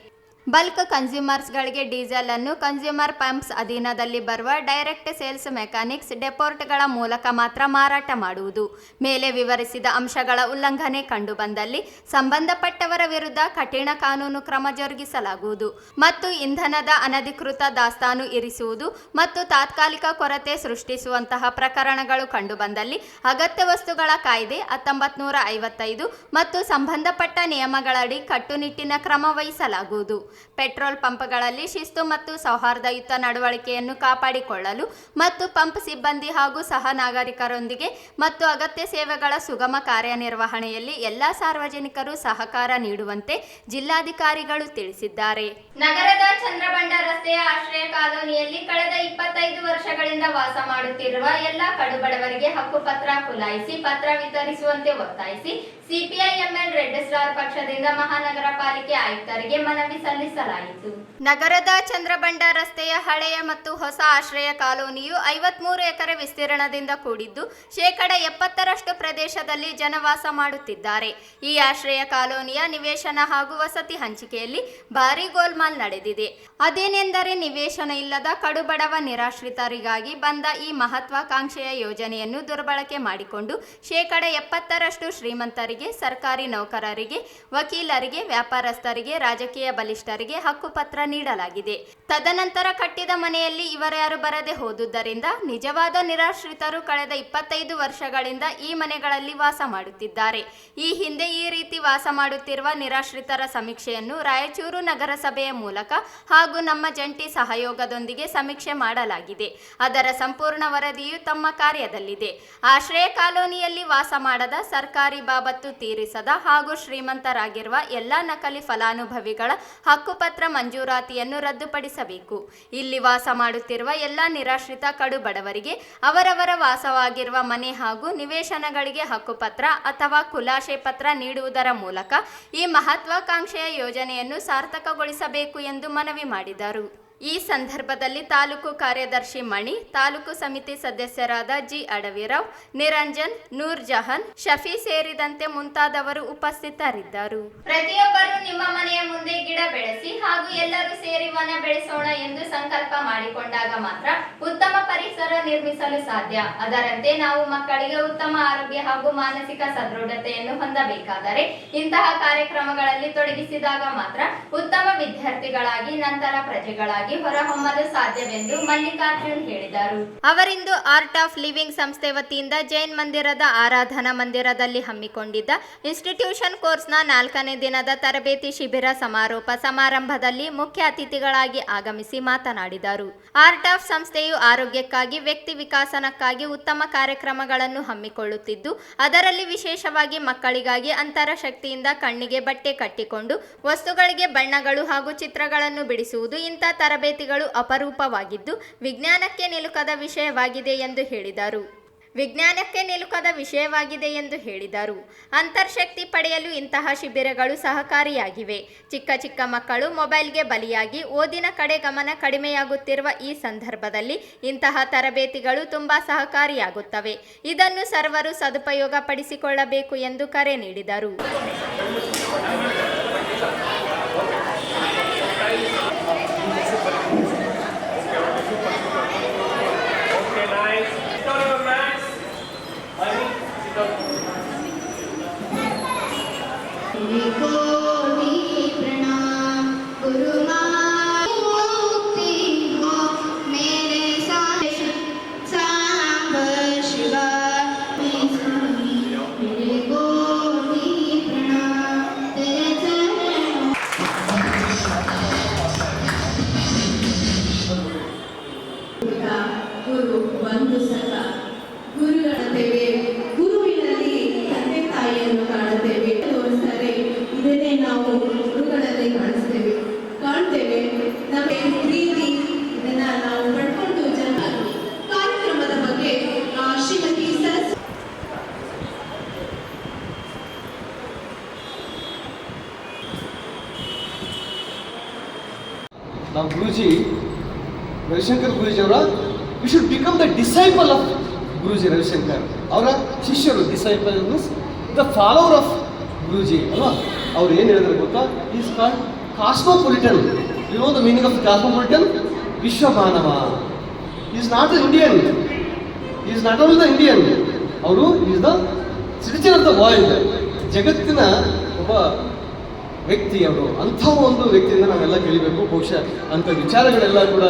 ಬಲ್ಕ್ ಕನ್ಸ್ಯೂಮರ್ಸ್ಗಳಿಗೆ ಡೀಸೆಲ್ ಅನ್ನು ಕನ್ಸ್ಯೂಮರ್ ಪಂಪ್ಸ್ ಅಧೀನದಲ್ಲಿ ಬರುವ ಡೈರೆಕ್ಟ್ ಸೇಲ್ಸ್ ಮೆಕ್ಯಾನಿಕ್ಸ್ ಡೆಪೋರ್ಟ್ಗಳ ಮೂಲಕ ಮಾತ್ರ ಮಾರಾಟ ಮಾಡುವುದು. ಮೇಲೆ ವಿವರಿಸಿದ ಅಂಶಗಳ ಉಲ್ಲಂಘನೆ ಕಂಡುಬಂದಲ್ಲಿ ಸಂಬಂಧಪಟ್ಟವರ ವಿರುದ್ಧ ಕಠಿಣ ಕಾನೂನು ಕ್ರಮ ಜರುಗಿಸಲಾಗುವುದು ಮತ್ತು ಇಂಧನದ ಅನಧಿಕೃತ ದಾಸ್ತಾನು ಇರಿಸುವುದು ಮತ್ತು ತಾತ್ಕಾಲಿಕ ಕೊರತೆ ಸೃಷ್ಟಿಸುವಂತಹ ಪ್ರಕರಣಗಳು ಕಂಡುಬಂದಲ್ಲಿ ಅಗತ್ಯ ವಸ್ತುಗಳ ಕಾಯ್ದೆ 1955 ಮತ್ತು ಸಂಬಂಧಪಟ್ಟ ನಿಯಮಗಳಡಿ ಕಟ್ಟುನಿಟ್ಟಿನ ಕ್ರಮ ವಹಿಸಲಾಗುವುದು. ಪೆಟ್ರೋಲ್ ಪಂಪ್ಗಳಲ್ಲಿ ಶಿಸ್ತು ಮತ್ತು ಸೌಹಾರ್ದಯುತ ನಡವಳಿಕೆಯನ್ನು ಕಾಪಾಡಿಕೊಳ್ಳಲು ಮತ್ತು ಪಂಪ್ ಸಿಬ್ಬಂದಿ ಹಾಗೂ ಸಹ ನಾಗರಿಕರೊಂದಿಗೆ ಮತ್ತು ಅಗತ್ಯ ಸೇವೆಗಳ ಸುಗಮ ಕಾರ್ಯನಿರ್ವಹಣೆಯಲ್ಲಿ ಎಲ್ಲಾ ಸಾರ್ವಜನಿಕರು ಸಹಕಾರ ನೀಡುವಂತೆ ಜಿಲ್ಲಾಧಿಕಾರಿಗಳು ತಿಳಿಸಿದ್ದಾರೆ. ನಗರದ ಚಂದ್ರಬಂಡ ರಸ್ತೆಯ ಆಶ್ರಯ ಕಾಲೋನಿಯಲ್ಲಿ ಕಳೆದ 25 ವರ್ಷಗಳಿಂದ ವಾಸ ಮಾಡುತ್ತಿರುವ ಎಲ್ಲಾ ಕಡುಬಡವರಿಗೆ ಹಕ್ಕುಪತ್ರ ಖುಲಾಯಿಸಿ ಪತ್ರ ವಿತರಿಸುವಂತೆ ಒತ್ತಾಯಿಸಿ ಸಿಪಿಐಎಂಎಲ್ ರೆಡ್ ಸ್ಟಾರ್ ಪಕ್ಷದಿಂದ ಮಹಾನಗರ ಪಾಲಿಕೆ ಆಯುಕ್ತರಿಗೆ ಮನವಿ ಸಲ್ಲಿಸಲಾಯಿತು. ನಗರದ ಚಂದ್ರಬಂಡ ರಸ್ತೆಯ ಹಳೆಯ ಮತ್ತು ಹೊಸ ಆಶ್ರಯ ಕಾಲೋನಿಯು 53 ಎಕರೆ ವಿಸ್ತೀರ್ಣದಿಂದ ಕೂಡಿದ್ದು ಶೇಕಡ 70ರಷ್ಟು ಪ್ರದೇಶದಲ್ಲಿ ಜನವಾಸ ಮಾಡುತ್ತಿದ್ದಾರೆ. ಈ ಆಶ್ರಯ ಕಾಲೋನಿಯ ನಿವೇಶನ ಹಾಗೂ ವಸತಿ ಹಂಚಿಕೆಯಲ್ಲಿ ಭಾರೀ ಗೋಲ್ಮಾಲ್ ನಡೆದಿದೆ. ಅದೇನೆಂದರೆ ನಿವೇಶನ ಇಲ್ಲದ ಕಡುಬಡವ ನಿರಾಶ್ರಿತರಿಗಾಗಿ ಬಂದ ಈ ಮಹತ್ವಾಕಾಂಕ್ಷೆಯ ಯೋಜನೆಯನ್ನು ದುರ್ಬಳಕೆ ಮಾಡಿಕೊಂಡು ಶೇಕಡ 70ರಷ್ಟು ಶ್ರೀಮಂತರಿಗೆ, ಸರ್ಕಾರಿ ನೌಕರರಿಗೆ, ವಕೀಲರಿಗೆ, ವ್ಯಾಪಾರಸ್ಥರಿಗೆ, ರಾಜಕೀಯ ಬಲಿಷ್ಠರಿಗೆ ಹಕ್ಕುಪತ್ರ ನೀಡಲಾಗಿದೆ. ತದನಂತರ ಕಟ್ಟಿದ ಮನೆಯಲ್ಲಿ ಇವರ್ಯಾರು ಬರದೆ ಹೋದುದರಿಂದ ನಿಜವಾದ ನಿರಾಶ್ರಿತರು ಕಳೆದ 25 ವರ್ಷಗಳಿಂದ ಈ ಮನೆಗಳಲ್ಲಿ ವಾಸ ಮಾಡುತ್ತಿದ್ದಾರೆ. ಈ ಹಿಂದೆ ಈ ರೀತಿ ವಾಸ ಮಾಡುತ್ತಿರುವ ನಿರಾಶ್ರಿತರ ಸಮೀಕ್ಷೆಯನ್ನು ರಾಯಚೂರು ನಗರಸಭೆಯ ಮೂಲಕ ಹಾಗೂ ನಮ್ಮ ಜಂಟಿ ಸಹಯೋಗದೊಂದಿಗೆ ಸಮೀಕ್ಷೆ ಮಾಡಲಾಗಿದೆ. ಅದರ ಸಂಪೂರ್ಣ ವರದಿಯು ತಮ್ಮ ಕಾರ್ಯದಲ್ಲಿದೆ. ಆಶ್ರಯ ಕಾಲೋನಿಯಲ್ಲಿ ವಾಸ ಮಾಡದ, ಸರ್ಕಾರಿ ಬಾಬತ್ತು ತೀರಿಸದ ಹಾಗೂ ಶ್ರೀಮಂತರಾಗಿರುವ ಎಲ್ಲಾ ನಕಲಿ ಫಲಾನುಭವಿಗಳ ಹಕ್ಕುಪತ್ರ ಮಂಜೂರಾತಿಯನ್ನು ರದ್ದುಪಡಿಸಬೇಕು. ಇಲ್ಲಿ ವಾಸ ಮಾಡುತ್ತಿರುವ ಎಲ್ಲ ನಿರಾಶ್ರಿತ ಕಡು ಬಡವರಿಗೆ ಅವರವರ ವಾಸವಾಗಿರುವ ಮನೆ ಹಾಗೂ ನಿವೇಶನಗಳಿಗೆ ಹಕ್ಕುಪತ್ರ ಅಥವಾ ಖುಲಾಸೆ ಪತ್ರ ನೀಡುವುದರ ಮೂಲಕ ಈ ಮಹತ್ವಾಕಾಂಕ್ಷೆಯ ಯೋಜನೆಯನ್ನು ಸಾರ್ಥಕಗೊಳಿಸಬೇಕು ಎಂದು ಮನವಿ ಮಾಡಿದರು. ಈ ಸಂದರ್ಭದಲ್ಲಿ ತಾಲೂಕು ಕಾರ್ಯದರ್ಶಿ ಮಣಿ, ತಾಲೂಕು ಸಮಿತಿ ಸದಸ್ಯರಾದ ಜಿ ಅಡವಿರಾವ್, ನಿರಂಜನ್, ನೂರ್ ಜಹಾನ್, ಶಫಿ ಸೇರಿದಂತೆ ಮುಂತಾದವರು ಉಪಸ್ಥಿತರಿದ್ದರು. ಪ್ರತಿಯೊಬ್ಬರು ನಿಮ್ಮ ಮನೆಯ ಮುಂದೆ ಗಿಡ ಬೆಳೆಸಿ ಹಾಗೂ ಎಲ್ಲರೂ ಸೇರಿ ವನ ಬೆಳೆಸೋಣ ಎಂದು ಸಂಕಲ್ಪ ಮಾಡಿಕೊಂಡಾಗ ಮಾತ್ರ ಉತ್ತಮ ಪರಿಸರ ನಿರ್ಮಿಸಲು ಸಾಧ್ಯ. ಅದರಂತೆ ನಾವು ಮಕ್ಕಳಿಗೆ ಉತ್ತಮ ಆರೋಗ್ಯ ಹಾಗೂ ಮಾನಸಿಕ ಸದೃಢತೆಯನ್ನು ಹೊಂದಬೇಕಾದರೆ ಇಂತಹ ಕಾರ್ಯಕ್ರಮಗಳಲ್ಲಿ ತೊಡಗಿಸಿದಾಗ ಮಾತ್ರ ಉತ್ತಮ ವಿದ್ಯಾರ್ಥಿಗಳಾಗಿ ನಂತರ ಪ್ರಜೆಗಳಾಗಿ ಹೊರಹೊಮ್ಮಲು ಸಾಧ್ಯವೆಂದು ಮಲ್ಲಿಕಾರ್ಜುನ್ ಹೇಳಿದರು. ಅವರಿಂದು ಆರ್ಟ್ ಆಫ್ ಲಿವಿಂಗ್ ಸಂಸ್ಥೆ ವತಿಯಿಂದ ಜೈನ್ ಮಂದಿರದ ಆರಾಧನಾ ಮಂದಿರದಲ್ಲಿ ಹಮ್ಮಿಕೊಂಡಿದ್ದ ಇನ್ಸ್ಟಿಟ್ಯೂಷನ್ ಕೋರ್ಸ್ನ 4ನೇ ದಿನದ ತರಬೇತಿ ಶಿಬಿರ ಸಮಾರೋಪ ಸಮಾರಂಭದಲ್ಲಿ ಮುಖ್ಯ ಅತಿಥಿಗಳಾಗಿ ಆಗಮಿಸಿ ಮಾತನಾಡಿದರು. ಆರ್ಟ್ ಆಫ್ ಸಂಸ್ಥೆಯು ಆರೋಗ್ಯಕ್ಕಾಗಿ, ವ್ಯಕ್ತಿ ವಿಕಾಸನಕ್ಕಾಗಿ ಉತ್ತಮ ಕಾರ್ಯಕ್ರಮಗಳನ್ನು ಹಮ್ಮಿಕೊಳ್ಳುತ್ತಿದ್ದು ಅದರಲ್ಲಿ ವಿಶೇಷವಾಗಿ ಮಕ್ಕಳಿಗಾಗಿ ಅಂತರಶಕ್ತಿಯಿಂದ ಕಣ್ಣಿಗೆ ಬಟ್ಟೆ ಕಟ್ಟಿಕೊಂಡು ವಸ್ತುಗಳಿಗೆ ಬಣ್ಣಗಳು ಹಾಗೂ ಚಿತ್ರಗಳನ್ನು ಬಿಡಿಸುವುದು ಇಂಥ ತರಬೇತಿಗಳು ಅಪರೂಪವಾಗಿದ್ದು ವಿಜ್ಞಾನಕ್ಕೆ ನಿಲುಕದ ವಿಷಯವಾಗಿದೆ ಎಂದು ಹೇಳಿದರು. ಅಂತರ್ಶಕ್ತಿ ಪಡೆಯಲು ಇಂತಹ ಶಿಬಿರಗಳು ಸಹಕಾರಿಯಾಗಿವೆ. ಚಿಕ್ಕ ಚಿಕ್ಕ ಮಕ್ಕಳು ಮೊಬೈಲ್ಗೆ ಬಲಿಯಾಗಿ ಓದಿನ ಕಡೆ ಗಮನ ಕಡಿಮೆಯಾಗುತ್ತಿರುವ ಈ ಸಂದರ್ಭದಲ್ಲಿ ಇಂತಹ ತರಬೇತಿಗಳು ತುಂಬಾ ಸಹಕಾರಿಯಾಗುತ್ತವೆ. ಇದನ್ನು ಸರ್ವರು ಸದುಪಯೋಗ ಪಡಿಸಿಕೊಳ್ಳಬೇಕು ಎಂದು ಕರೆ ನೀಡಿದರು.
ಗುರು ಒಂದು ಸಲ ಗುರುಗಳಂತೇವೆ, ಗುರುವಿನಲ್ಲಿ ತಂದೆ ತಾಯಿಯನ್ನು ಕಾಣುತ್ತೇವೆ, ತೋರಿಸ್ತಾರೆ. ಇದನ್ನೇ ನಾವು ಗುರುಗಳಲ್ಲಿ ಕಾಣ್ತೇವೆ. ನಮಗೆ ಪ್ರೀತಿ ಇದನ್ನ ನಾವು ಪಡ್ಕೊಂಡು ಜನ ಕಾರ್ಯಕ್ರಮದ ಬಗ್ಗೆ ಶ್ರೀಮತಿ
ನಾವು ಗುರುಜಿ ರವಿಶಂಕರ್ ಗುರೂಜಿಯವರ we should become the disciple of Guruji Ravi Shankar. ಅವರ ಶಿಷ್ಯರು, disciple means the follower of Guruji ಅಲ್ವಾ. ಅವ್ರು ಏನು ಹೇಳಿದ್ರೆ ಗೊತ್ತಾ, is called
cosmopolitan. You know the meaning of cosmopolitan? Vishwamanava. He is not an Indian. He is not only the Indian. He is the citizen of the world. ಜಗತ್ತಿನ ಒಬ್ಬ ವ್ಯಕ್ತಿ ಅವರು. ಅಂಥ ಒಂದು ವ್ಯಕ್ತಿಯಿಂದ ನಾವೆಲ್ಲ ಕಲಿಬೇಕು. ಬಹುಶಃ ಅಂಥ ವಿಚಾರಗಳೆಲ್ಲ ಕೂಡ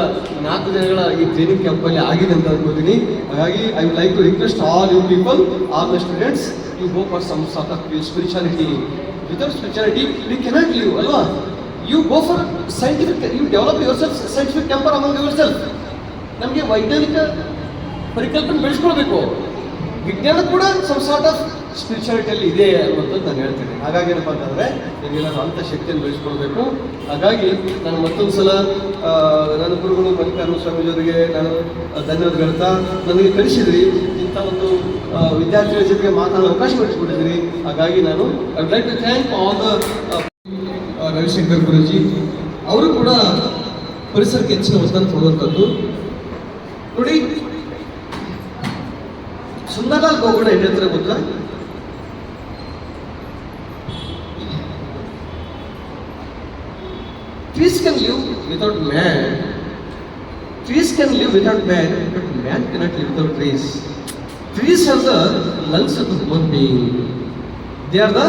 4 ದಿನಗಳ ಈ ಟ್ರೈನಿಂಗ್ ಕ್ಯಾಂಪಲ್ಲಿ ಆಗಿದೆ ಅಂತ ಅನ್ಕೋತೀನಿ. ಹಾಗಾಗಿ I would like to request all you people, all the students, you go for some sort of spirituality. Without spirituality we cannot live, ಅಲ್ವಾ? You go for scientific, you develop your self, scientific temper among your self. ನಮಗೆ ವೈಜ್ಞಾನಿಕ ಪರಿಕಲ್ಪನೆ ಬೆಳೆಸ್ಕೊಳ್ಬೇಕು. ವಿಜ್ಞಾನ ಕೂಡ ಸಮ್ ಸಾರ್ಟ್ ಆಫ್ ಸ್ಪಿರಿಚುಯಾಲಿಟಿಯಲ್ಲಿ ಇದೆ ಅನ್ನುವಂಥದ್ದು ನಾನು ಹೇಳ್ತೇನೆ. ಹಾಗಾಗಿ ಏನಪ್ಪ ಅಂತಂದರೆ ನೀವೆಲ್ಲರೂ ಅಂಥ ಶಕ್ತಿಯನ್ನು ಬೆಳೆಸ್ಕೊಳ್ಬೇಕು. ಹಾಗಾಗಿ ನಾನು ಮತ್ತೊಂದು ಸಲ ನನ್ನ ಗುರುಗಳು ಮಲ್ಲಿಕಾರ್ಜುನ ಸ್ವಾಮೀಜಿಯವರಿಗೆ ನಾನು ಧನ್ಯವಾದ ಹೇಳ್ತಾ, ನನಗೆ ಕಲಿಸಿದ್ರಿ, ಇಂಥ ಒಂದು ವಿದ್ಯಾರ್ಥಿಗಳ ಜೊತೆಗೆ ಮಾತನಾಡೋ ಅವಕಾಶ ಮಾಡಿಸ್ಕೊಟ್ಟಿದ್ರಿ. ಹಾಗಾಗಿ ನಾನು I would like to thank all the Ravishankar Guruji. ಅವರು ಕೂಡ ಪರಿಸರಕ್ಕೆ ಹೆಚ್ಚಿನ ಒತ್ತಡ ಕೊಡುವಂಥದ್ದು. ನೋಡಿ, ಸುಂದರಲಾಲ್ ಬೋಗಡೆ ಎಲ್ಲಿ ಹತ್ರ ಗೊತ್ತಾ? Trees can live without man. Trees can live without man, but man cannot live without trees. Trees are the lungs of the human being. They are the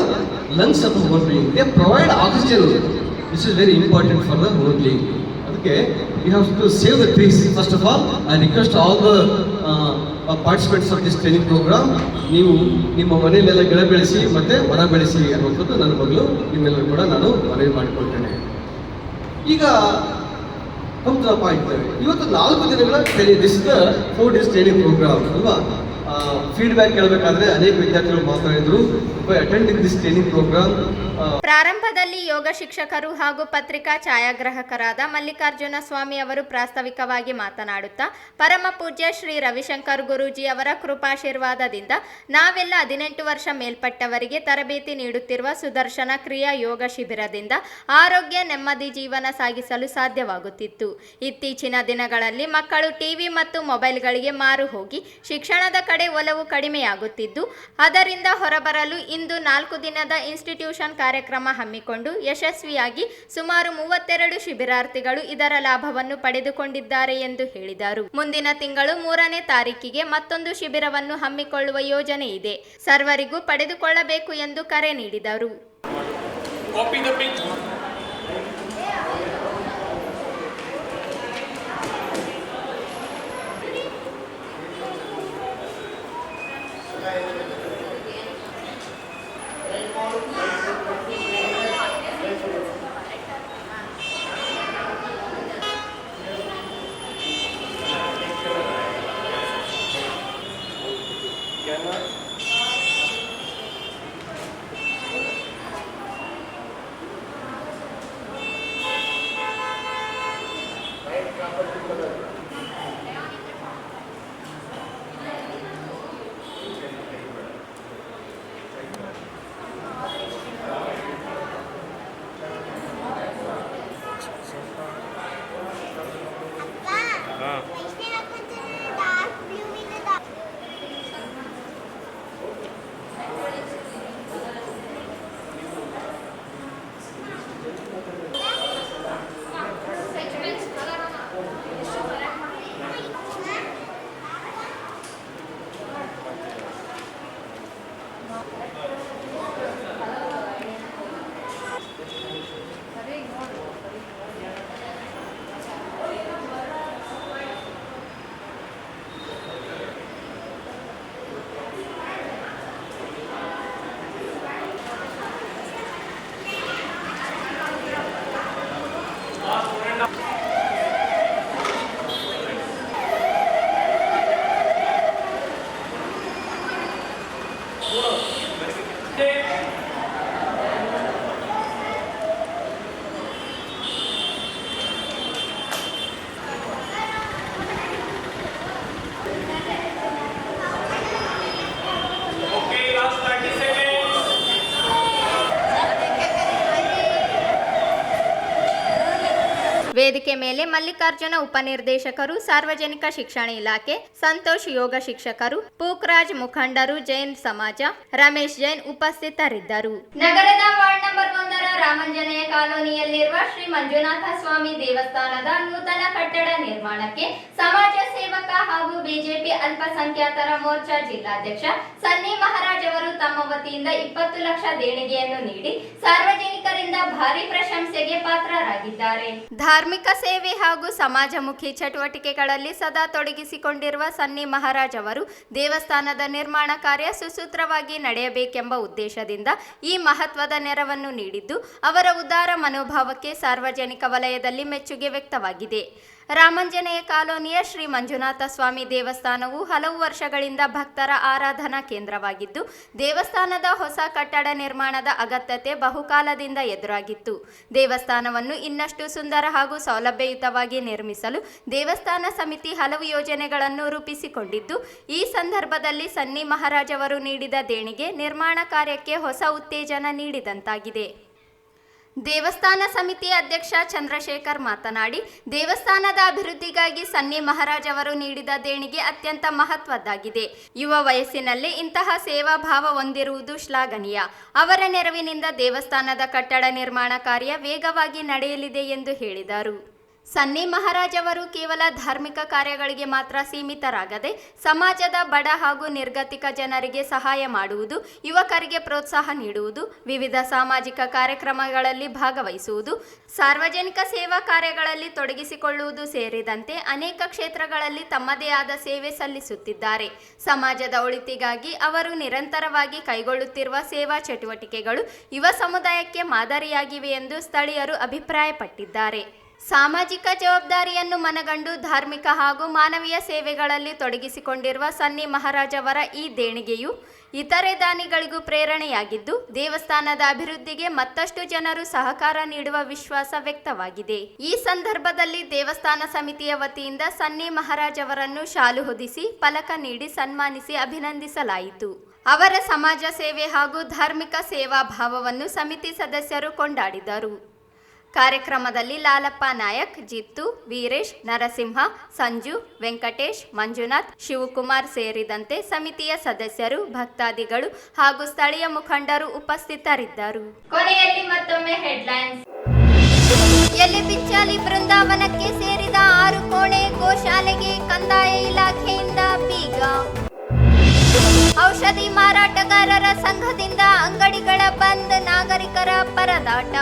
lungs of the human being. They provide oxygen. This is very important for the human being. Okay, we have to save the trees. First of all, I request all the participates of this training programme, ನೀವು ನಿಮ್ಮ ಮನೆಯಲ್ಲೆಲ್ಲ ಗಿಡ ಬೆಳೆಸಿ ಮತ್ತು ಮರ ಬೆಳೆಸಿ ಅನ್ನುವಂಥದ್ದು ನನ್ನ ಮಗಳು ನಿಮ್ಮೆಲ್ಲರೂ ಕೂಡ ನಾನು ಮನವಿ ಮಾಡಿಕೊಳ್ತೇನೆ. ಈಗ ಹೋಗ್ತಾ ಪಾಯಿಂಟ್, ಇವತ್ತು 4 ದಿನಗಳ training, this is the 4 days training programme ಅಲ್ವಾ? ಫೀಡ್ಬ್ಯಾಕ್ ಕೇಳಬೇಕಾದ್ರೆ ಅನೇಕ ವಿದ್ಯಾರ್ಥಿಗಳು ಮಾತಾಡಿದ್ರು. Attending this training programme.
ಪ್ರಾರಂಭದಲ್ಲಿ ಯೋಗ ಶಿಕ್ಷಕರು ಹಾಗೂ ಪತ್ರಿಕಾ ಛಾಯಾಗ್ರಾಹಕರಾದ ಮಲ್ಲಿಕಾರ್ಜುನ ಸ್ವಾಮಿ ಅವರು ಪ್ರಾಸ್ತಾವಿಕವಾಗಿ ಮಾತನಾಡುತ್ತಾ, ಪರಮ ಪೂಜ್ಯ ಶ್ರೀ ರವಿಶಂಕರ್ ಗುರೂಜಿ ಅವರ ಕೃಪಾಶೀರ್ವಾದದಿಂದ ನಾವೆಲ್ಲ 18 ವರ್ಷ ಮೇಲ್ಪಟ್ಟವರಿಗೆ ತರಬೇತಿ ನೀಡುತ್ತಿರುವ ಸುದರ್ಶನ ಕ್ರಿಯಾ ಯೋಗ ಶಿಬಿರದಿಂದ ಆರೋಗ್ಯ ನೆಮ್ಮದಿ ಜೀವನ ಸಾಗಿಸಲು ಸಾಧ್ಯವಾಗುತ್ತಿತ್ತು. ಇತ್ತೀಚಿನ ದಿನಗಳಲ್ಲಿ ಮಕ್ಕಳು ಟಿವಿ ಮತ್ತು ಮೊಬೈಲ್ಗಳಿಗೆ ಮಾರು ಹೋಗಿ ಶಿಕ್ಷಣದ ಕಡೆ ಒಲವು ಕಡಿಮೆಯಾಗುತ್ತಿದ್ದು, ಅದರಿಂದ ಹೊರಬರಲು ಇಂದು 4 ದಿನದ ಇನ್ಸ್ಟಿಟ್ಯೂಷನ್ ಕಾರ್ಯಕ್ರಮ ಹಮ್ಮಿಕೊಂಡು ಯಶಸ್ವಿಯಾಗಿ ಸುಮಾರು 32 ಶಿಬಿರಾರ್ಥಿಗಳು ಇದರ ಲಾಭವನ್ನು ಪಡೆದುಕೊಂಡಿದ್ದಾರೆ ಎಂದು ಹೇಳಿದರು. ಮುಂದಿನ ತಿಂಗಳು 3ನೇ ತಾರೀಕಿಗೆ ಮತ್ತೊಂದು ಶಿಬಿರವನ್ನು ಹಮ್ಮಿಕೊಳ್ಳುವ ಯೋಜನೆ ಇದೆ. ಸರ್ವರಿಗೂ ಪಡೆದುಕೊಳ್ಳಬೇಕು ಎಂದು ಕರೆ ನೀಡಿದರು. ವೇದಿಕೆ ಮೇಲೆ ಮಲ್ಲಿಕಾರ್ಜುನ ಉಪನಿರ್ದೇಶಕರು, ಸಾರ್ವಜನಿಕ ಶಿಕ್ಷಣ ಇಲಾಖೆ, ಸಂತೋಷ್ ಯೋಗ ಶಿಕ್ಷಕರು, ಪೂಕ್ರಾಜ್ ಮುಖಂಡರು, ಜೈನ್ ಸಮಾಜ, ರಮೇಶ್ ಜೈನ್ ಉಪಸ್ಥಿತರಿದ್ದರು. ನಗರದ ವಾರ್ಡ್ ನಂಬರ್ 1ರ ರಾಮಂಜನೇಯ ಕಾಲೋನಿಯಲ್ಲಿರುವ ಶ್ರೀ ಮಂಜುನಾಥ ಸ್ವಾಮಿ ದೇವಸ್ಥಾನದ ನೂತನ ಕಟ್ಟಡ ನಿರ್ಮಾಣಕ್ಕೆ ಸಮಾಜ ಸೇವಕ ಹಾಗೂ ಬಿಜೆಪಿ ಅಲ್ಪಸಂಖ್ಯಾತರ ಮೋರ್ಚಾ ಜಿಲ್ಲಾಧ್ಯಕ್ಷ ಸನ್ನಿ ಮಹಾರಾಜ್ ಅವರು ತಮ್ಮ ವತಿಯಿಂದ 20 ಲಕ್ಷ ದೇಣಿಗೆಯನ್ನು ನೀಡಿ ಸಾರ್ವಜನಿಕರಿಂದ ಭಾರಿ ಪ್ರಶಂಸೆಗೆ ಪಾತ್ರರಾಗಿದ್ದಾರೆ. ಧಾರ್ಮಿಕ ಸೇವೆ ಹಾಗೂ ಸಮಾಜಮುಖಿ ಚಟುವಟಿಕೆಗಳಲ್ಲಿ ಸದಾ ತೊಡಗಿಸಿಕೊಂಡಿರುವ ಸನ್ನಿ ಮಹಾರಾಜ್ ಅವರು ದೇವಸ್ಥಾನದ ನಿರ್ಮಾಣ ಕಾರ್ಯ ಸುಸೂತ್ರವಾಗಿ ನಡೆಯಬೇಕೆಂಬ ಉದ್ದೇಶದಿಂದ ಈ ಮಹತ್ವದ ನೆರವನ್ನು ನೀಡಿದ್ದು ಅವರ ಉದಾರ ಮನೋಭಾವಕ್ಕೆ ಸಾರ್ವಜನಿಕ ವಲಯದಲ್ಲಿ ಮೆಚ್ಚುಗೆ ವ್ಯಕ್ತವಾಗಿದೆ. ರಾಮಂಜನೇಯ ಕಾಲೋನಿಯ ಶ್ರೀ ಮಂಜುನಾಥ ಸ್ವಾಮಿ ದೇವಸ್ಥಾನವು ಹಲವು ವರ್ಷಗಳಿಂದ ಭಕ್ತರ ಆರಾಧನಾ ಕೇಂದ್ರವಾಗಿದ್ದು ದೇವಸ್ಥಾನದ ಹೊಸ ಕಟ್ಟಡ ನಿರ್ಮಾಣದ ಅಗತ್ಯತೆ ಬಹುಕಾಲದಿಂದ ಎದುರಾಗಿತ್ತು. ದೇವಸ್ಥಾನವನ್ನು ಇನ್ನಷ್ಟು ಸುಂದರ ಹಾಗೂ ಸೌಲಭ್ಯಯುತವಾಗಿ ನಿರ್ಮಿಸಲು ದೇವಸ್ಥಾನ ಸಮಿತಿ ಹಲವು ಯೋಜನೆಗಳನ್ನು ರೂಪಿಸಿಕೊಂಡಿದ್ದು ಈ ಸಂದರ್ಭದಲ್ಲಿ ಸನ್ನಿ ಮಹಾರಾಜ್ ಅವರು ನೀಡಿದ ದೇಣಿಗೆ ನಿರ್ಮಾಣ ಕಾರ್ಯಕ್ಕೆ ಹೊಸ ಉತ್ತೇಜನ ನೀಡಿದಂತಾಗಿದೆ. ದೇವಸ್ಥಾನ ಸಮಿತಿ ಅಧ್ಯಕ್ಷ ಚಂದ್ರಶೇಖರ್ ಮಾತನಾಡಿ, ದೇವಸ್ಥಾನದ ಅಭಿವೃದ್ಧಿಗಾಗಿ ಸನ್ನಿ ಮಹಾರಾಜ್ ಅವರು ನೀಡಿದ ದೇಣಿಗೆ ಅತ್ಯಂತ ಮಹತ್ವದ್ದಾಗಿದೆ. ಯುವ ವಯಸ್ಸಿನಲ್ಲಿ ಇಂತಹ ಸೇವಾ ಭಾವ ಹೊಂದಿರುವುದು ಶ್ಲಾಘನೀಯ. ಅವರ ನೆರವಿನಿಂದ ದೇವಸ್ಥಾನದ ಕಟ್ಟಡ ನಿರ್ಮಾಣ ಕಾರ್ಯ ವೇಗವಾಗಿ ನಡೆಯಲಿದೆ ಎಂದು ಹೇಳಿದರು. ಸನ್ನಿ ಮಹಾರಾಜ್ ಅವರು ಕೇವಲ ಧಾರ್ಮಿಕ ಕಾರ್ಯಗಳಿಗೆ ಮಾತ್ರ ಸೀಮಿತರಾಗದೆ ಸಮಾಜದ ಬಡ ಹಾಗೂ ನಿರ್ಗತಿಕ ಜನರಿಗೆ ಸಹಾಯ ಮಾಡುವುದು, ಯುವಕರಿಗೆ ಪ್ರೋತ್ಸಾಹ ನೀಡುವುದು, ವಿವಿಧ ಸಾಮಾಜಿಕ ಕಾರ್ಯಕ್ರಮಗಳಲ್ಲಿ ಭಾಗವಹಿಸುವುದು, ಸಾರ್ವಜನಿಕ ಸೇವಾ ಕಾರ್ಯಗಳಲ್ಲಿ ತೊಡಗಿಸಿಕೊಳ್ಳುವುದು ಸೇರಿದಂತೆ ಅನೇಕ ಕ್ಷೇತ್ರಗಳಲ್ಲಿ ತಮ್ಮದೇ ಆದ ಸೇವೆ ಸಲ್ಲಿಸುತ್ತಿದ್ದಾರೆ. ಸಮಾಜದ ಒಳಿತಿಗಾಗಿ ಅವರು ನಿರಂತರವಾಗಿ ಕೈಗೊಳ್ಳುತ್ತಿರುವ ಸೇವಾ ಚಟುವಟಿಕೆಗಳು ಯುವ ಸಮುದಾಯಕ್ಕೆ ಮಾದರಿಯಾಗಿವೆ ಎಂದು ಸ್ಥಳೀಯರು ಅಭಿಪ್ರಾಯಪಟ್ಟಿದ್ದಾರೆ. ಸಾಮಾಜಿಕ ಜವಾಬ್ದಾರಿಯನ್ನು ಮನಗಂಡು ಧಾರ್ಮಿಕ ಹಾಗೂ ಮಾನವೀಯ ಸೇವೆಗಳಲ್ಲಿ ತೊಡಗಿಸಿಕೊಂಡಿರುವ ಸನ್ನಿ ಮಹಾರಾಜ್ ಅವರ ಈ ದೇಣಿಗೆಯು ಇತರೆ ದಾನಿಗಳಿಗೂ ಪ್ರೇರಣೆಯಾಗಿದ್ದು ದೇವಸ್ಥಾನದ ಅಭಿವೃದ್ಧಿಗೆ ಮತ್ತಷ್ಟು ಜನರು ಸಹಕಾರ ನೀಡುವ ವಿಶ್ವಾಸ ವ್ಯಕ್ತವಾಗಿದೆ. ಈ ಸಂದರ್ಭದಲ್ಲಿ ದೇವಸ್ಥಾನ ಸಮಿತಿಯ ವತಿಯಿಂದ ಸನ್ನಿ ಮಹಾರಾಜ್ ಅವರನ್ನು ಶಾಲು ಹೊದಿಸಿ ಫಲಕ ನೀಡಿ ಸನ್ಮಾನಿಸಿ ಅಭಿನಂದಿಸಲಾಯಿತು. ಅವರ ಸಮಾಜ ಸೇವೆ ಹಾಗೂ ಧಾರ್ಮಿಕ ಸೇವಾ ಭಾವವನ್ನು ಸಮಿತಿ ಸದಸ್ಯರು ಕೊಂಡಾಡಿದರು. ಕಾರ್ಯಕ್ರಮದಲ್ಲಿ ಲಾಲಪ್ಪ ನಾಯಕ್, ಜಿತ್ತು, ವೀರೇಶ್, ನರಸಿಂಹ, ಸಂಜು, ವೆಂಕಟೇಶ್, ಮಂಜುನಾಥ್, ಶಿವಕುಮಾರ್ ಸೇರಿದಂತೆ ಸಮಿತಿಯ ಸದಸ್ಯರು, ಭಕ್ತಾದಿಗಳು ಹಾಗೂ ಸ್ಥಳೀಯ ಮುಖಂಡರು ಉಪಸ್ಥಿತರಿದ್ದರು. ಕೊನೆಯಲ್ಲಿ ಮತ್ತೊಮ್ಮೆ ಹೆಡ್ಲೈನ್ಸ್. ಎಲೆಬಿಂಚಾಲಿ ಬೃಂದಾವನಕ್ಕೆ ಸೇರಿದ 6 ಕೋಣೆ ಗೋಶಾಲೆಗೆ ಕಂದಾಯ ಇಲಾಖೆಯಿಂದ ಬೀಗ. ಔಷಧಿ ಮಾರಾಟಗಾರರ ಸಂಘದಿಂದ ಅಂಗಡಿಗಳ ಬಂದ್, ನಾಗರಿಕರ ಪರದಾಟ.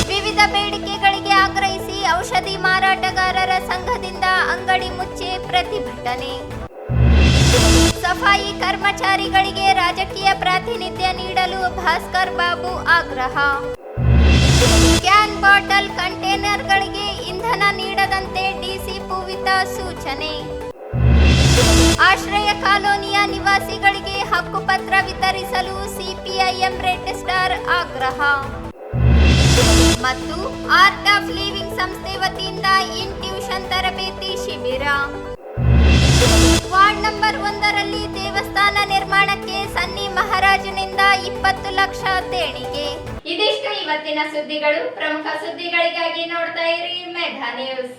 ವಿವಿಧ ಬೇಡಿಕೆಗಳಿಗೆ ಆಗ್ರಹಿಸಿ ಔಷಧಿ ಮಾರಾಟಗಾರರ ಸಂಘದಿಂದ ಅಂಗಡಿ ಮುಚ್ಚಿ ಪ್ರತಿಭಟನೆ. ಸಫಾಯಿ ಕರ್ಮಚಾರಿಗಳಿಗೆ ರಾಜಕೀಯ ಪ್ರಾತಿನಿಧ್ಯ ನೀಡಲು ಭಾಸ್ಕರ್ ಬಾಬು ಆಗ್ರಹ. ಕ್ಯಾನ್ ಬಾಟಲ್ ಕಂಟೇನರ್ಗಳಿಗೆ ಇಂಧನ ನೀಡದಂತೆ ಡಿಸಿ ಪೂವಿತ ಸೂಚನೆ. ಆಶ್ರಯ ಕಾಲೋನಿಯ ನಿವಾಸಿಗಳಿಗೆ ಹಕ್ಕುಪತ್ರ ವಿತರಿಸಲು ಸಿಪಿಐಎಂ ರೆಡ್ ಸ್ಟಾರ್ ಆಗ್ರಹ. ಮತ್ತು ಆರ್ಟ್ ಆಫ್ ಲಿವಿಂಗ್ ಸಂಸ್ಥೆ ವತಿಯಿಂದ ಇನ್ ಟ್ಯೂಷನ್ ತರಬೇತಿ ಶಿಬಿರ. ವಾರ್ಡ್ ನಂಬರ್ 1ರಲ್ಲಿ ದೇವಸ್ಥಾನ ನಿರ್ಮಾಣಕ್ಕೆ ಸನ್ನಿ ಮಹಾರಾಜನಿಂದ 20 ಲಕ್ಷ ದೇಣಿಗೆ. ಇದಿಷ್ಟು ಇವತ್ತಿನ ಸುದ್ದಿಗಳು. ಪ್ರಮುಖ ಸುದ್ದಿಗಳಿಗಾಗಿ ನೋಡ್ತಾ ಇರಿ ಮೆಗಾ ನ್ಯೂಸ್.